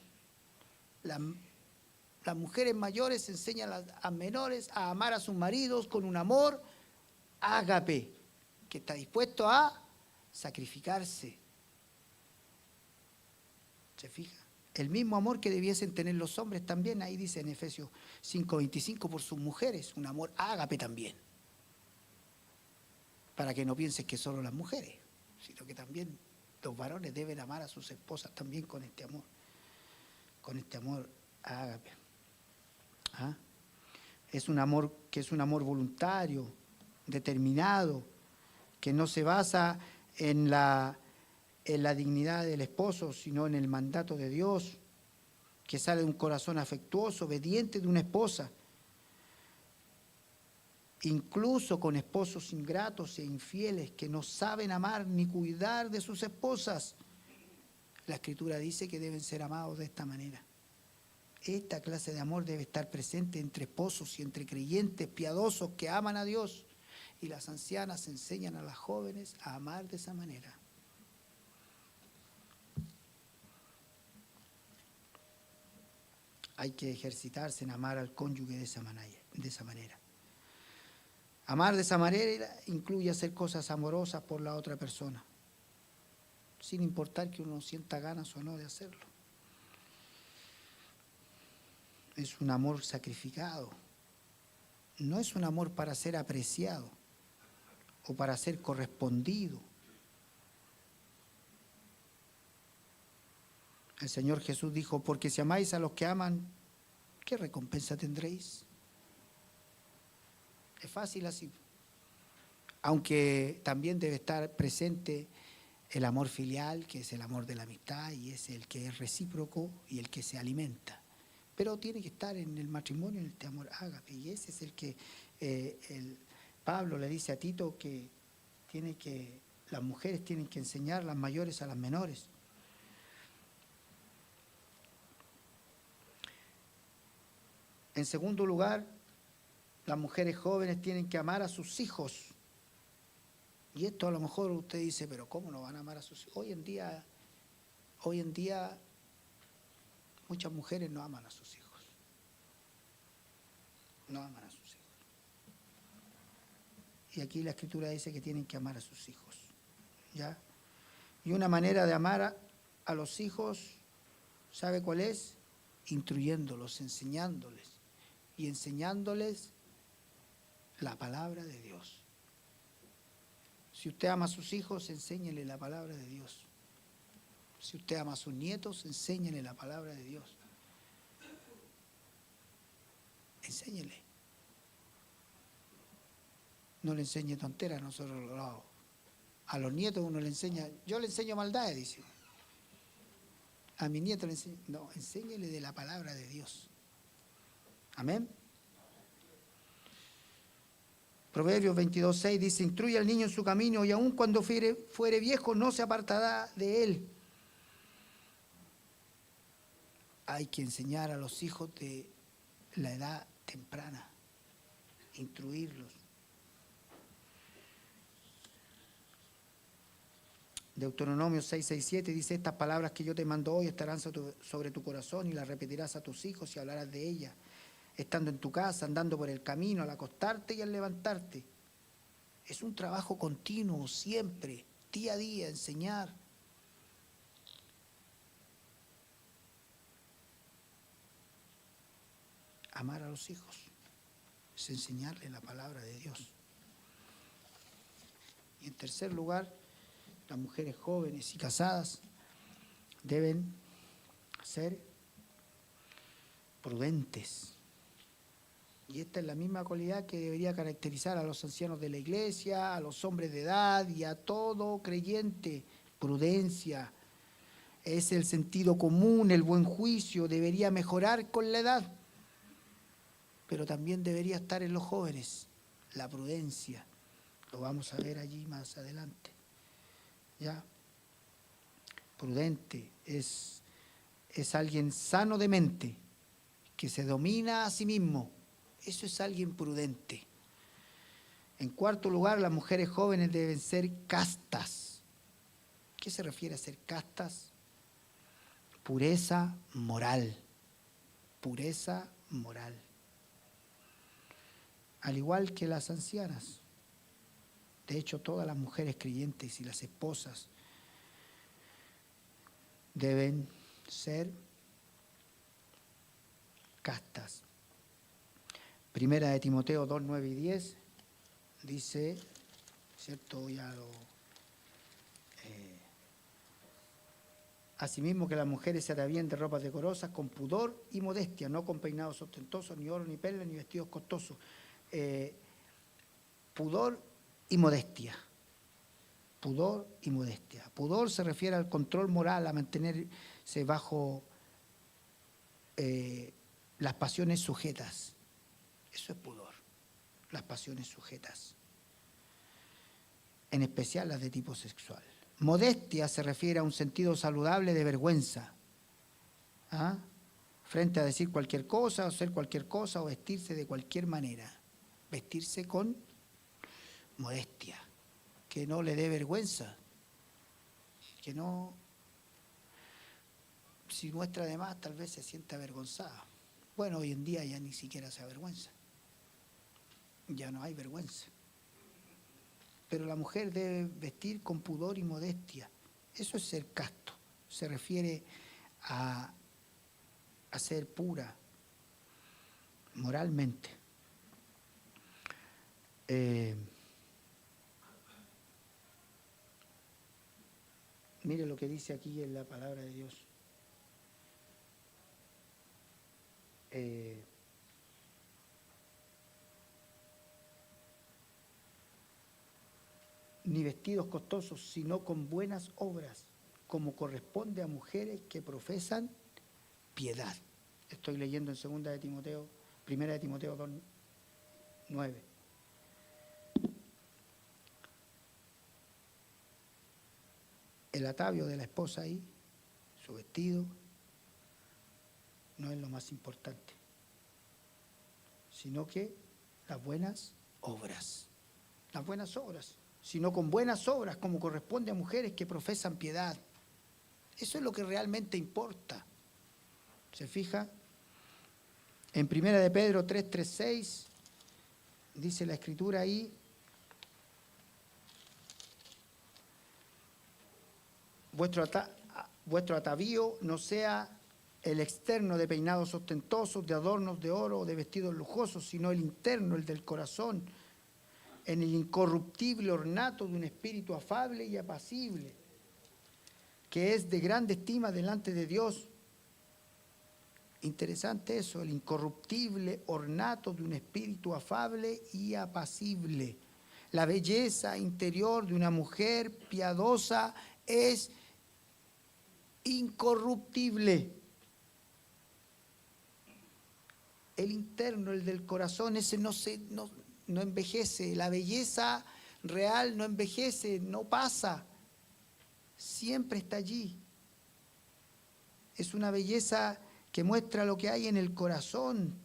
Las mujeres mayores enseñan a menores a amar a sus maridos con un amor ágape, que está dispuesto a sacrificarse. ¿Se fija? El mismo amor que debiesen tener los hombres también, ahí dice en Efesios 5:25, por sus mujeres, un amor ágape también. Para que no pienses que solo las mujeres, sino que también los varones deben amar a sus esposas también con este amor ágape. ¿Ah? Es un amor que es un amor voluntario, determinado, que no se basa en la dignidad del esposo, sino en el mandato de Dios, que sale de un corazón afectuoso, obediente de una esposa. Incluso con esposos ingratos e infieles que no saben amar ni cuidar de sus esposas. La Escritura dice que deben ser amados de esta manera. Esta clase de amor debe estar presente entre esposos y entre creyentes piadosos que aman a Dios. Y las ancianas enseñan a las jóvenes a amar de esa manera. Hay que ejercitarse en amar al cónyuge de esa manera. Amar de esa manera incluye hacer cosas amorosas por la otra persona. sin importar que uno sienta ganas o no de hacerlo. Es un amor sacrificado. No es un amor para ser apreciado o para ser correspondido. El Señor Jesús dijo, porque si amáis a los que aman, ¿qué recompensa tendréis? Es fácil así. Aunque también debe estar presente el amor filial, que es el amor de la amistad y es el que es recíproco y el que se alimenta. Pero tiene que estar en el matrimonio, en este amor ágape. Y ese es el que Pablo le dice a Tito que las mujeres tienen que enseñar, las mayores a las menores. En segundo lugar, las mujeres jóvenes tienen que amar a sus hijos. Y esto a lo mejor usted dice, pero ¿cómo no van a amar a sus hijos? Hoy en día muchas mujeres no aman a sus hijos. No aman a sus hijos. Y aquí la Escritura dice que tienen que amar a sus hijos. ¿Ya? Y una manera de amar a los hijos, ¿sabe cuál es? Instruyéndolos, enseñándoles. Y enseñándoles la palabra de Dios. Si usted ama a sus hijos, enséñele la palabra de Dios. Si usted ama a sus nietos, enséñele la palabra de Dios. Enséñele. No le enseñe tonteras, nosotros a los nietos uno le enseña, yo le enseño maldades, dice. A mi nieto le enseño, no, enséñele de la palabra de Dios. Amén. Proverbios 22:6 dice, instruye al niño en su camino y aun cuando fuere viejo no se apartará de él. Hay que enseñar a los hijos de la edad temprana, instruirlos. Deuteronomio 6:6-7 dice, estas palabras que yo te mando hoy estarán sobre tu corazón y las repetirás a tus hijos y hablarás de ellas, estando en tu casa, andando por el camino, al acostarte y al levantarte. Es un trabajo continuo, siempre, día a día, enseñar. Amar a los hijos es enseñarles la palabra de Dios. Y en tercer lugar, las mujeres jóvenes y casadas deben ser prudentes. Y esta es la misma cualidad que debería caracterizar a los ancianos de la iglesia, a los hombres de edad y a todo creyente. Prudencia. Es el sentido común, el buen juicio, debería mejorar con la edad. Pero también debería estar en los jóvenes, la prudencia. Lo vamos a ver allí más adelante. ¿Ya? Prudente es alguien sano de mente, que se domina a sí mismo. Eso es alguien prudente. En cuarto lugar, las mujeres jóvenes deben ser castas. ¿Qué se refiere a ser castas? Pureza moral. Pureza moral. Al igual que las ancianas. De hecho, todas las mujeres creyentes y las esposas deben ser castas. Primera de Timoteo 2, 9 y 10 dice, ¿cierto? Asimismo que las mujeres se atavíen de ropas decorosas con pudor y modestia, no con peinados ostentosos, ni oro, ni perlas, ni vestidos costosos. Pudor y modestia. Pudor y modestia. Pudor se refiere al control moral, a mantenerse bajo las pasiones sujetas. Eso es pudor, las pasiones sujetas. En especial las de tipo sexual. Modestia se refiere a un sentido saludable de vergüenza. ¿Ah? Frente a decir cualquier cosa, o hacer cualquier cosa, o vestirse de cualquier manera. Vestirse con modestia. Que no le dé vergüenza. Que no, si muestra de más, tal vez se sienta avergonzada. Bueno, hoy en día ya ni siquiera se avergüenza. Ya no hay vergüenza. Pero la mujer debe vestir con pudor y modestia. Eso es ser casto. Se refiere a ser pura moralmente. Mire lo que dice aquí en la palabra de Dios. Ni vestidos costosos, sino con buenas obras, como corresponde a mujeres que profesan piedad. Estoy leyendo en 1 de Timoteo 2:9. El atavio de la esposa ahí, su vestido, no es lo más importante, sino que las buenas obras. Las buenas obras, sino con buenas obras, como corresponde a mujeres que profesan piedad. Eso es lo que realmente importa. ¿Se fija? En 1 de Pedro 3:6 dice la Escritura ahí: vuestro atavío no sea el externo de peinados ostentosos, de adornos de oro o de vestidos lujosos, sino el interno, el del corazón, en el incorruptible ornato de un espíritu afable y apacible, que es de grande estima delante de Dios. Interesante eso, el incorruptible ornato de un espíritu afable y apacible. La belleza interior de una mujer piadosa es incorruptible. El interno, el del corazón, ese no envejece. La belleza real no envejece, no pasa. Siempre está allí. Es una belleza que muestra lo que hay en el corazón.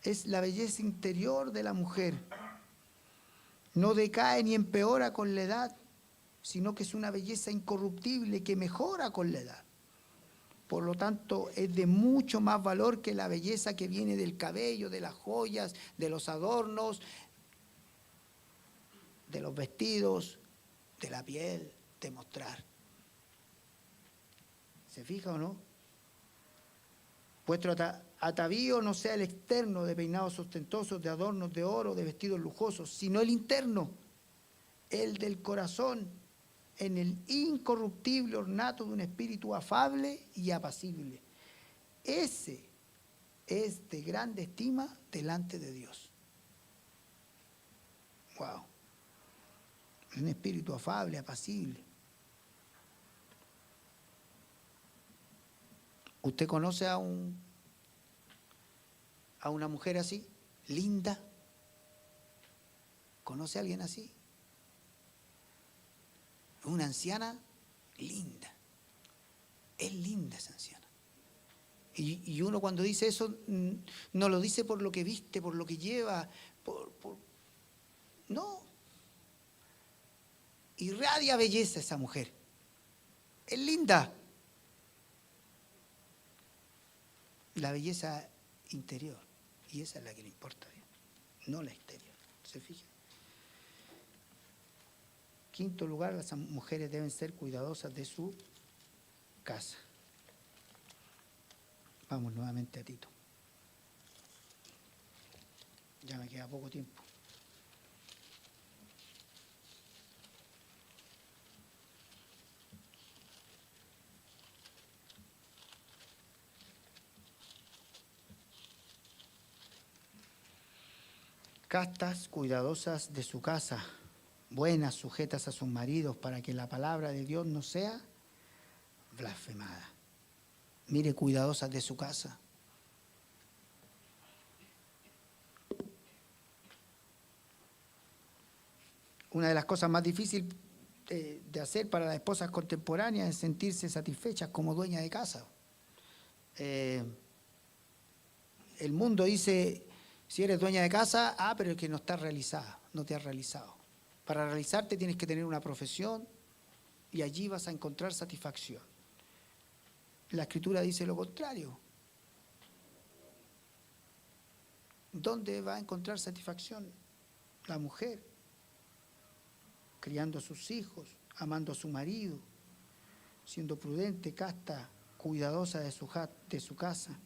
Es la belleza interior de la mujer. No decae ni empeora con la edad, sino que es una belleza incorruptible que mejora con la edad. Por lo tanto, es de mucho más valor que la belleza que viene del cabello, de las joyas, de los adornos, de los vestidos, de la piel, de mostrar. ¿Se fija o no? Vuestro atavío no sea el externo de peinados ostentosos, de adornos de oro, de vestidos lujosos, sino el interno, el del corazón, en el incorruptible ornato de un espíritu afable y apacible. Ese es de grande estima delante de Dios. Wow. Un espíritu afable, apacible. ¿Usted conoce a una mujer así, linda? ¿Conoce a alguien así? Una anciana linda. Es linda esa anciana. Y uno cuando dice eso, no lo dice por lo que viste, por lo que lleva, no. Irradia belleza esa mujer. Es linda. La belleza interior, y esa es la que le importa a Dios, no la exterior. ¿Se fija? Quinto lugar, las mujeres deben ser cuidadosas de su casa. Vamos nuevamente a Tito. Ya me queda poco tiempo. Castas, cuidadosas de su casa, buenas, sujetas a sus maridos, para que la palabra de Dios no sea blasfemada. Mire, cuidadosas de su casa. Una de las cosas más difíciles de hacer para las esposas contemporáneas es sentirse satisfechas como dueña de casa. El mundo dice: si eres dueña de casa, pero es que no estás realizada, no te has realizado. Para realizarte tienes que tener una profesión y allí vas a encontrar satisfacción. La Escritura dice lo contrario. ¿Dónde va a encontrar satisfacción la mujer? criando a sus hijos, amando a su marido, siendo prudente, casta, cuidadosa de su casa,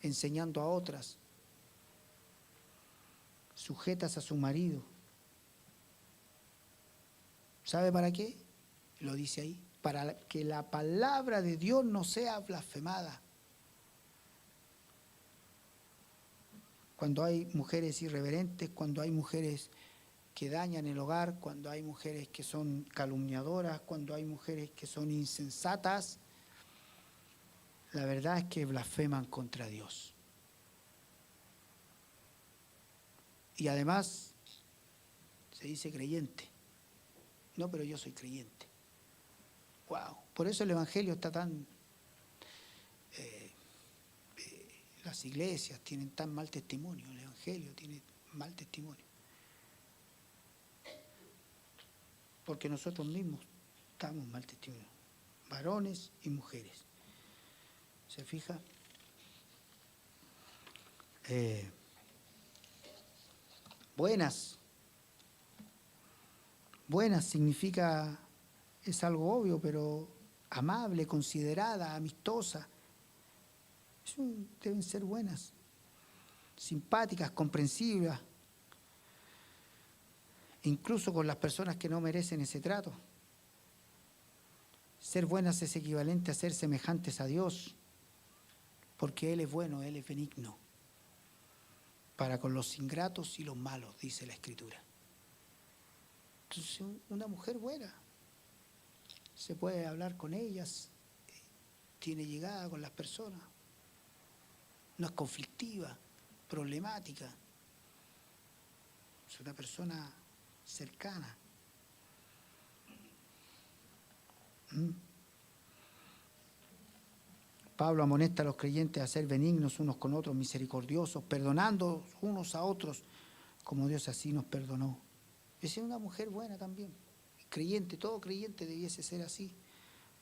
enseñando a otras, sujetas a su marido. ¿Sabe para qué? Lo dice ahí, para que la palabra de Dios no sea blasfemada. Cuando hay mujeres irreverentes, cuando hay mujeres que dañan el hogar, cuando hay mujeres que son calumniadoras, cuando hay mujeres que son insensatas, la verdad es que blasfeman contra Dios. Y además se dice creyente. No, pero yo soy creyente. Wow. Por eso el Evangelio está tan... las iglesias tienen tan mal testimonio, el Evangelio tiene mal testimonio. Porque nosotros mismos damos mal testimonio, varones y mujeres. ¿Se fija? Buenas. Buenas significa, es algo obvio, pero amable, considerada, amistosa. Eso deben ser buenas, simpáticas, comprensivas, incluso con las personas que no merecen ese trato. Ser buenas es equivalente a ser semejantes a Dios, porque Él es bueno, Él es benigno, para con los ingratos y los malos, dice la Escritura. Entonces, una mujer buena, se puede hablar con ellas, tiene llegada con las personas, no es conflictiva, problemática, es una persona cercana. Pablo amonesta a los creyentes a ser benignos unos con otros, misericordiosos, perdonando unos a otros, como Dios así nos perdonó. Esa es una mujer buena también, creyente, todo creyente debiese ser así,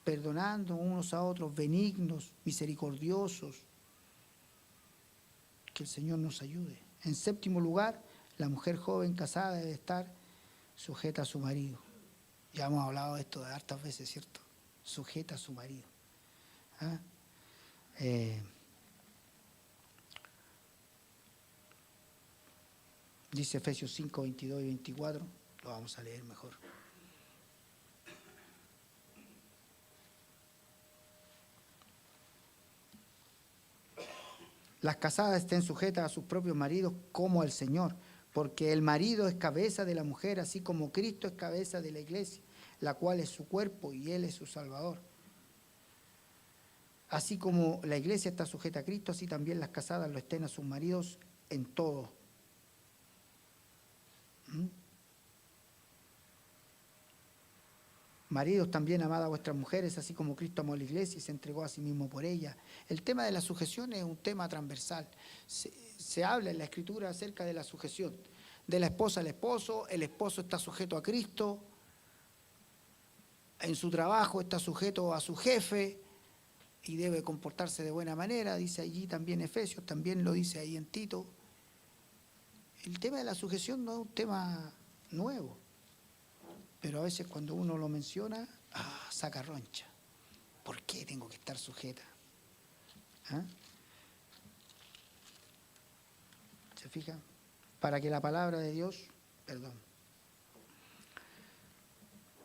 perdonando unos a otros, benignos, misericordiosos. Que el Señor nos ayude. En séptimo lugar, la mujer joven casada debe estar sujeta a su marido. Ya hemos hablado de esto de hartas veces, ¿cierto? Sujeta a su marido. ¿Ah? Dice Efesios 5, 22 y 24, lo vamos a leer mejor. Las casadas estén sujetas a sus propios maridos como al Señor, porque el marido es cabeza de la mujer, así como Cristo es cabeza de la iglesia, la cual es su cuerpo y Él es su Salvador. Así como la iglesia está sujeta a Cristo, así también las casadas lo estén a sus maridos en todo. Maridos, también amad a vuestras mujeres, así como Cristo amó a la iglesia y se entregó a sí mismo por ella. El tema de la sujeción es un tema transversal. Se habla en la Escritura acerca de la sujeción. De la esposa al esposo, el esposo está sujeto a Cristo, en su trabajo está sujeto a su jefe y debe comportarse de buena manera, dice allí también Efesios, también lo dice ahí en Tito. El tema de la sujeción no es un tema nuevo. Pero a veces cuando uno lo menciona, saca roncha. ¿Por qué tengo que estar sujeta? ¿Ah? ¿Se fija? Para que la palabra de Dios,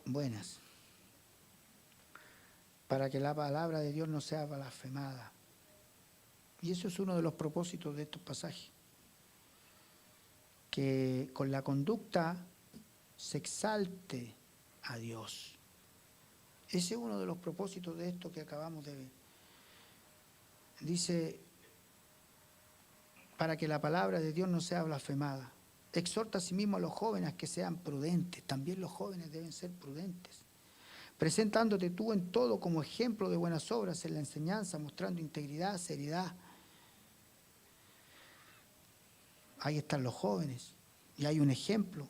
buenas. Para que la palabra de Dios no sea blasfemada. Y eso es uno de los propósitos de estos pasajes. Que con la conducta se exalte a Dios. Ese es uno de los propósitos de esto que acabamos de ver. Dice, para que la palabra de Dios no sea blasfemada. Exhorta asimismo a los jóvenes a que sean prudentes. También los jóvenes deben ser prudentes. Presentándote tú en todo como ejemplo de buenas obras en la enseñanza, mostrando integridad, seriedad. Ahí están los jóvenes y hay un ejemplo.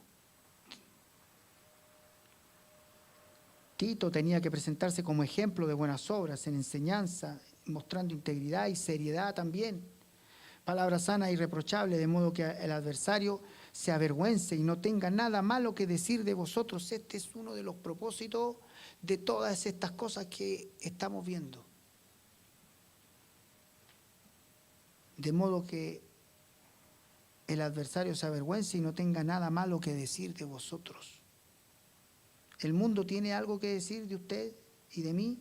Tito tenía que presentarse como ejemplo de buenas obras en enseñanza, mostrando integridad y seriedad también. Palabra sana e irreprochable, de modo que el adversario se avergüence y no tenga nada malo que decir de vosotros. Este es uno de los propósitos de todas estas cosas que estamos viendo. De modo que el adversario se avergüence y no tenga nada malo que decir de vosotros. ¿El mundo tiene algo que decir de usted y de mí?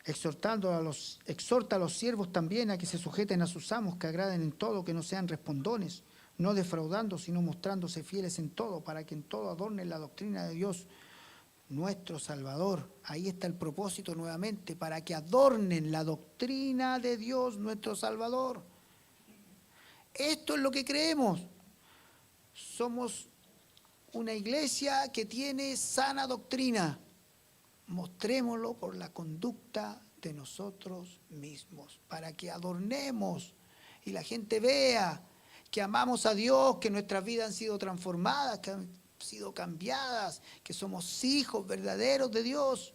Exhorta a los siervos también a que se sujeten a sus amos, que agraden en todo, que no sean respondones, no defraudando, sino mostrándose fieles en todo, para que en todo adornen la doctrina de Dios, nuestro Salvador. Ahí está el propósito nuevamente, para que adornen la doctrina de Dios, nuestro Salvador. Esto es lo que creemos. Somos una iglesia que tiene sana doctrina. Mostrémoslo por la conducta de nosotros mismos, para que adornemos y la gente vea que amamos a Dios, que nuestras vidas han sido transformadas, que han sido cambiadas, que somos hijos verdaderos de Dios.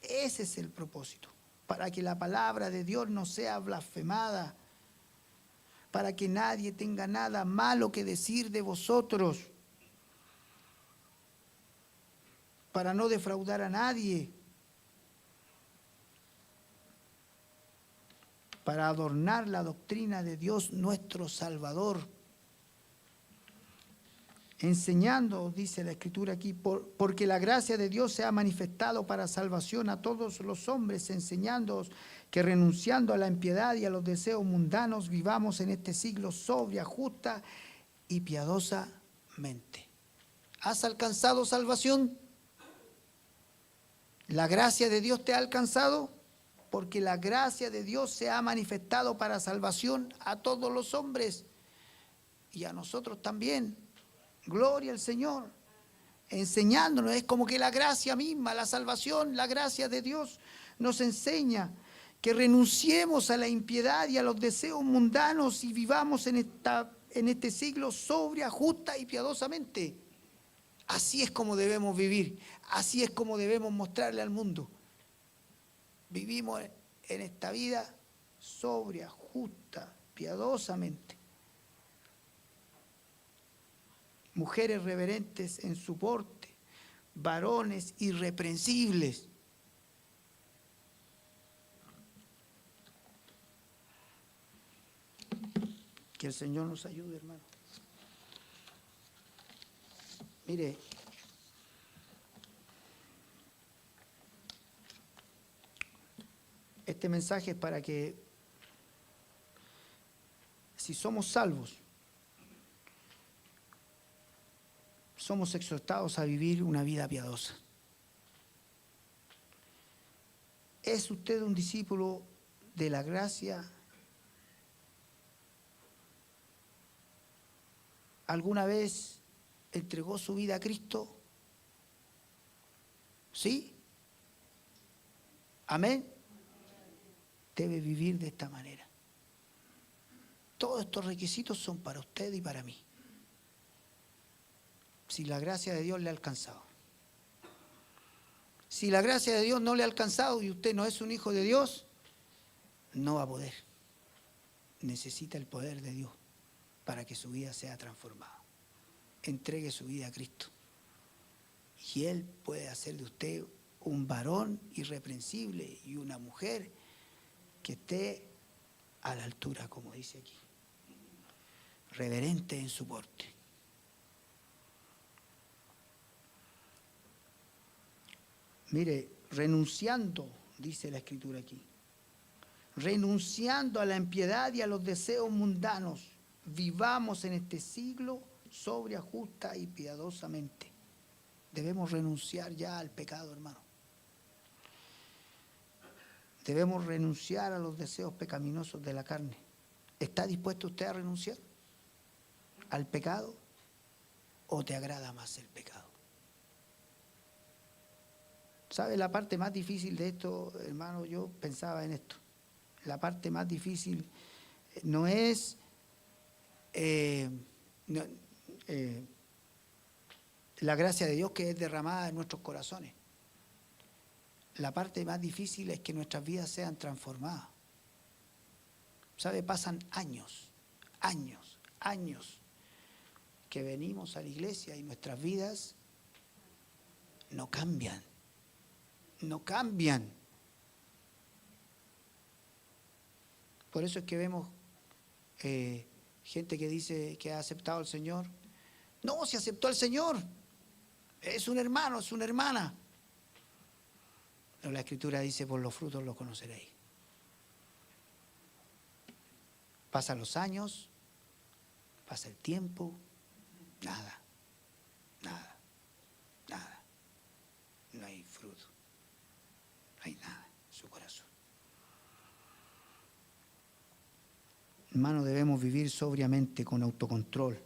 Ese es el propósito, para que la palabra de Dios no sea blasfemada, para que nadie tenga nada malo que decir de vosotros, para no defraudar a nadie, para adornar la doctrina de Dios nuestro Salvador. Enseñando, dice la Escritura aquí, porque la gracia de Dios se ha manifestado para salvación a todos los hombres, enseñándoos que renunciando a la impiedad y a los deseos mundanos, vivamos en este siglo sobria, justa y piadosamente. ¿Has alcanzado salvación? ¿La gracia de Dios te ha alcanzado? Porque la gracia de Dios se ha manifestado para salvación a todos los hombres y a nosotros también. Gloria al Señor. Enseñándonos, es como que la gracia misma, la salvación, la gracia de Dios nos enseña que renunciemos a la impiedad y a los deseos mundanos y vivamos en este siglo sobria, justa y piadosamente. Así es como debemos vivir, así es como debemos mostrarle al mundo. Vivimos en esta vida sobria, justa, piadosamente. Mujeres reverentes en su porte, varones irreprensibles. Que el Señor nos ayude, hermano. Mire, este mensaje es para que, si somos salvos, somos exhortados a vivir una vida piadosa. ¿Es usted un discípulo de la gracia? ¿Alguna vez entregó su vida a Cristo? ¿Sí? ¿Amén? Debe vivir de esta manera. Todos estos requisitos son para usted y para mí. Si la gracia de Dios le ha alcanzado. Si la gracia de Dios no le ha alcanzado y usted no es un hijo de Dios, no va a poder. Necesita el poder de Dios para que su vida sea transformada. Entregue su vida a Cristo. Y Él puede hacer de usted un varón irreprensible y una mujer que esté a la altura, como dice aquí. Reverente en su porte. Mire, renunciando, dice la Escritura aquí, renunciando a la impiedad y a los deseos mundanos, vivamos en este siglo sobria, justa y piadosamente. Debemos renunciar ya al pecado, hermano. Debemos renunciar a los deseos pecaminosos de la carne. ¿Está dispuesto usted a renunciar al pecado o te agrada más el pecado? ¿Sabe la parte más difícil de esto, hermano? Yo pensaba en esto. La parte más difícil no es la gracia de Dios que es derramada en nuestros corazones. la parte más difícil es que nuestras vidas sean transformadas. ¿Sabe? Pasan años que venimos a la iglesia y nuestras vidas no cambian. Por eso es que vemos gente que dice que ha aceptado al Señor. No, si aceptó al Señor, es un hermano, es una hermana. Pero la Escritura dice, por los frutos los conoceréis. Pasan los años, pasa el tiempo, nada. No hay fruto, no hay nada en su corazón. Hermano, debemos vivir sobriamente, con autocontrol,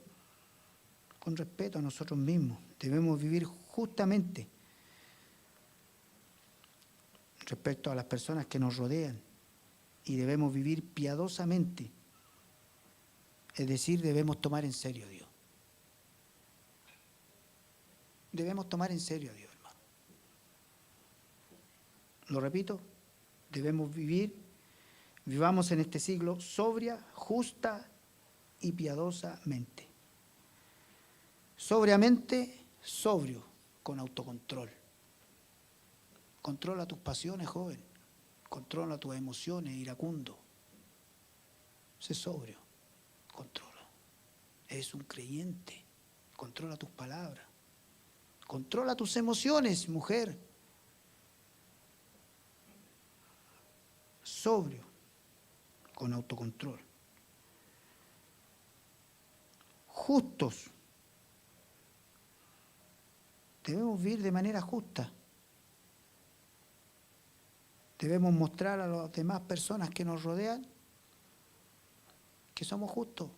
con respeto a nosotros mismos. Debemos vivir justamente respecto a las personas que nos rodean y debemos vivir piadosamente. Es decir, debemos tomar en serio a Dios. Debemos tomar en serio a Dios, hermano. Lo repito, vivamos en este siglo sobria, justa y piadosamente. Sobriamente, sobrio, con autocontrol. Controla tus pasiones, joven. Controla tus emociones, iracundo. Sé sobrio. Controla. Eres un creyente. Controla tus palabras. Controla tus emociones, mujer. Sobrio, con autocontrol. Justos. Debemos vivir de manera justa. Debemos mostrar a las demás personas que nos rodean que somos justos,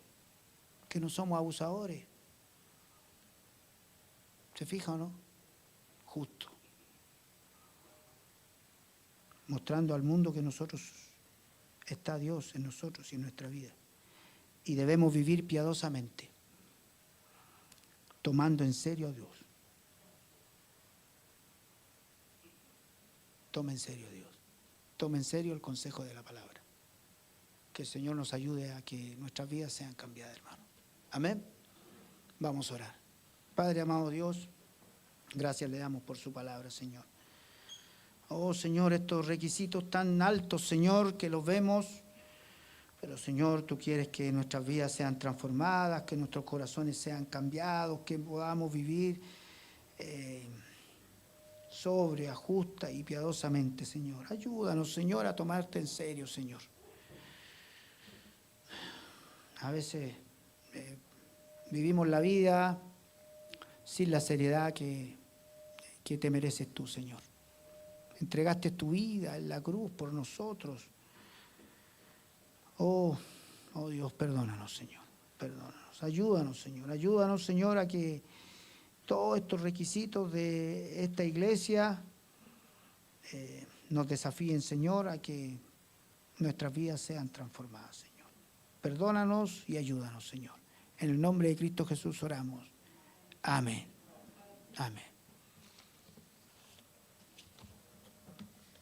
que no somos abusadores. ¿Se fija o no? Justo. Mostrando al mundo que está Dios en nosotros y en nuestra vida. Y debemos vivir piadosamente, tomando en serio a Dios. Toma en serio a Dios. Toma en serio el consejo de la palabra. Que el Señor nos ayude a que nuestras vidas sean cambiadas, hermano. Amén. Vamos a orar. Padre amado Dios, gracias le damos por su palabra, Señor. Oh, Señor, estos requisitos tan altos, Señor, que los vemos, pero, Señor, tú quieres que nuestras vidas sean transformadas, que nuestros corazones sean cambiados, que podamos vivir sobria, justa y piadosamente, Señor. Ayúdanos, Señor, a tomarte en serio, Señor. A veces vivimos la vida sin la seriedad que te mereces tú, Señor. Entregaste tu vida en la cruz por nosotros. Oh Dios, perdónanos, Señor. Perdónanos. Ayúdanos, Señor, a que todos estos requisitos de esta iglesia nos desafíen, Señor, a que nuestras vidas sean transformadas, Señor. Perdónanos y ayúdanos, Señor. En el nombre de Cristo Jesús oramos. Amén. Amén.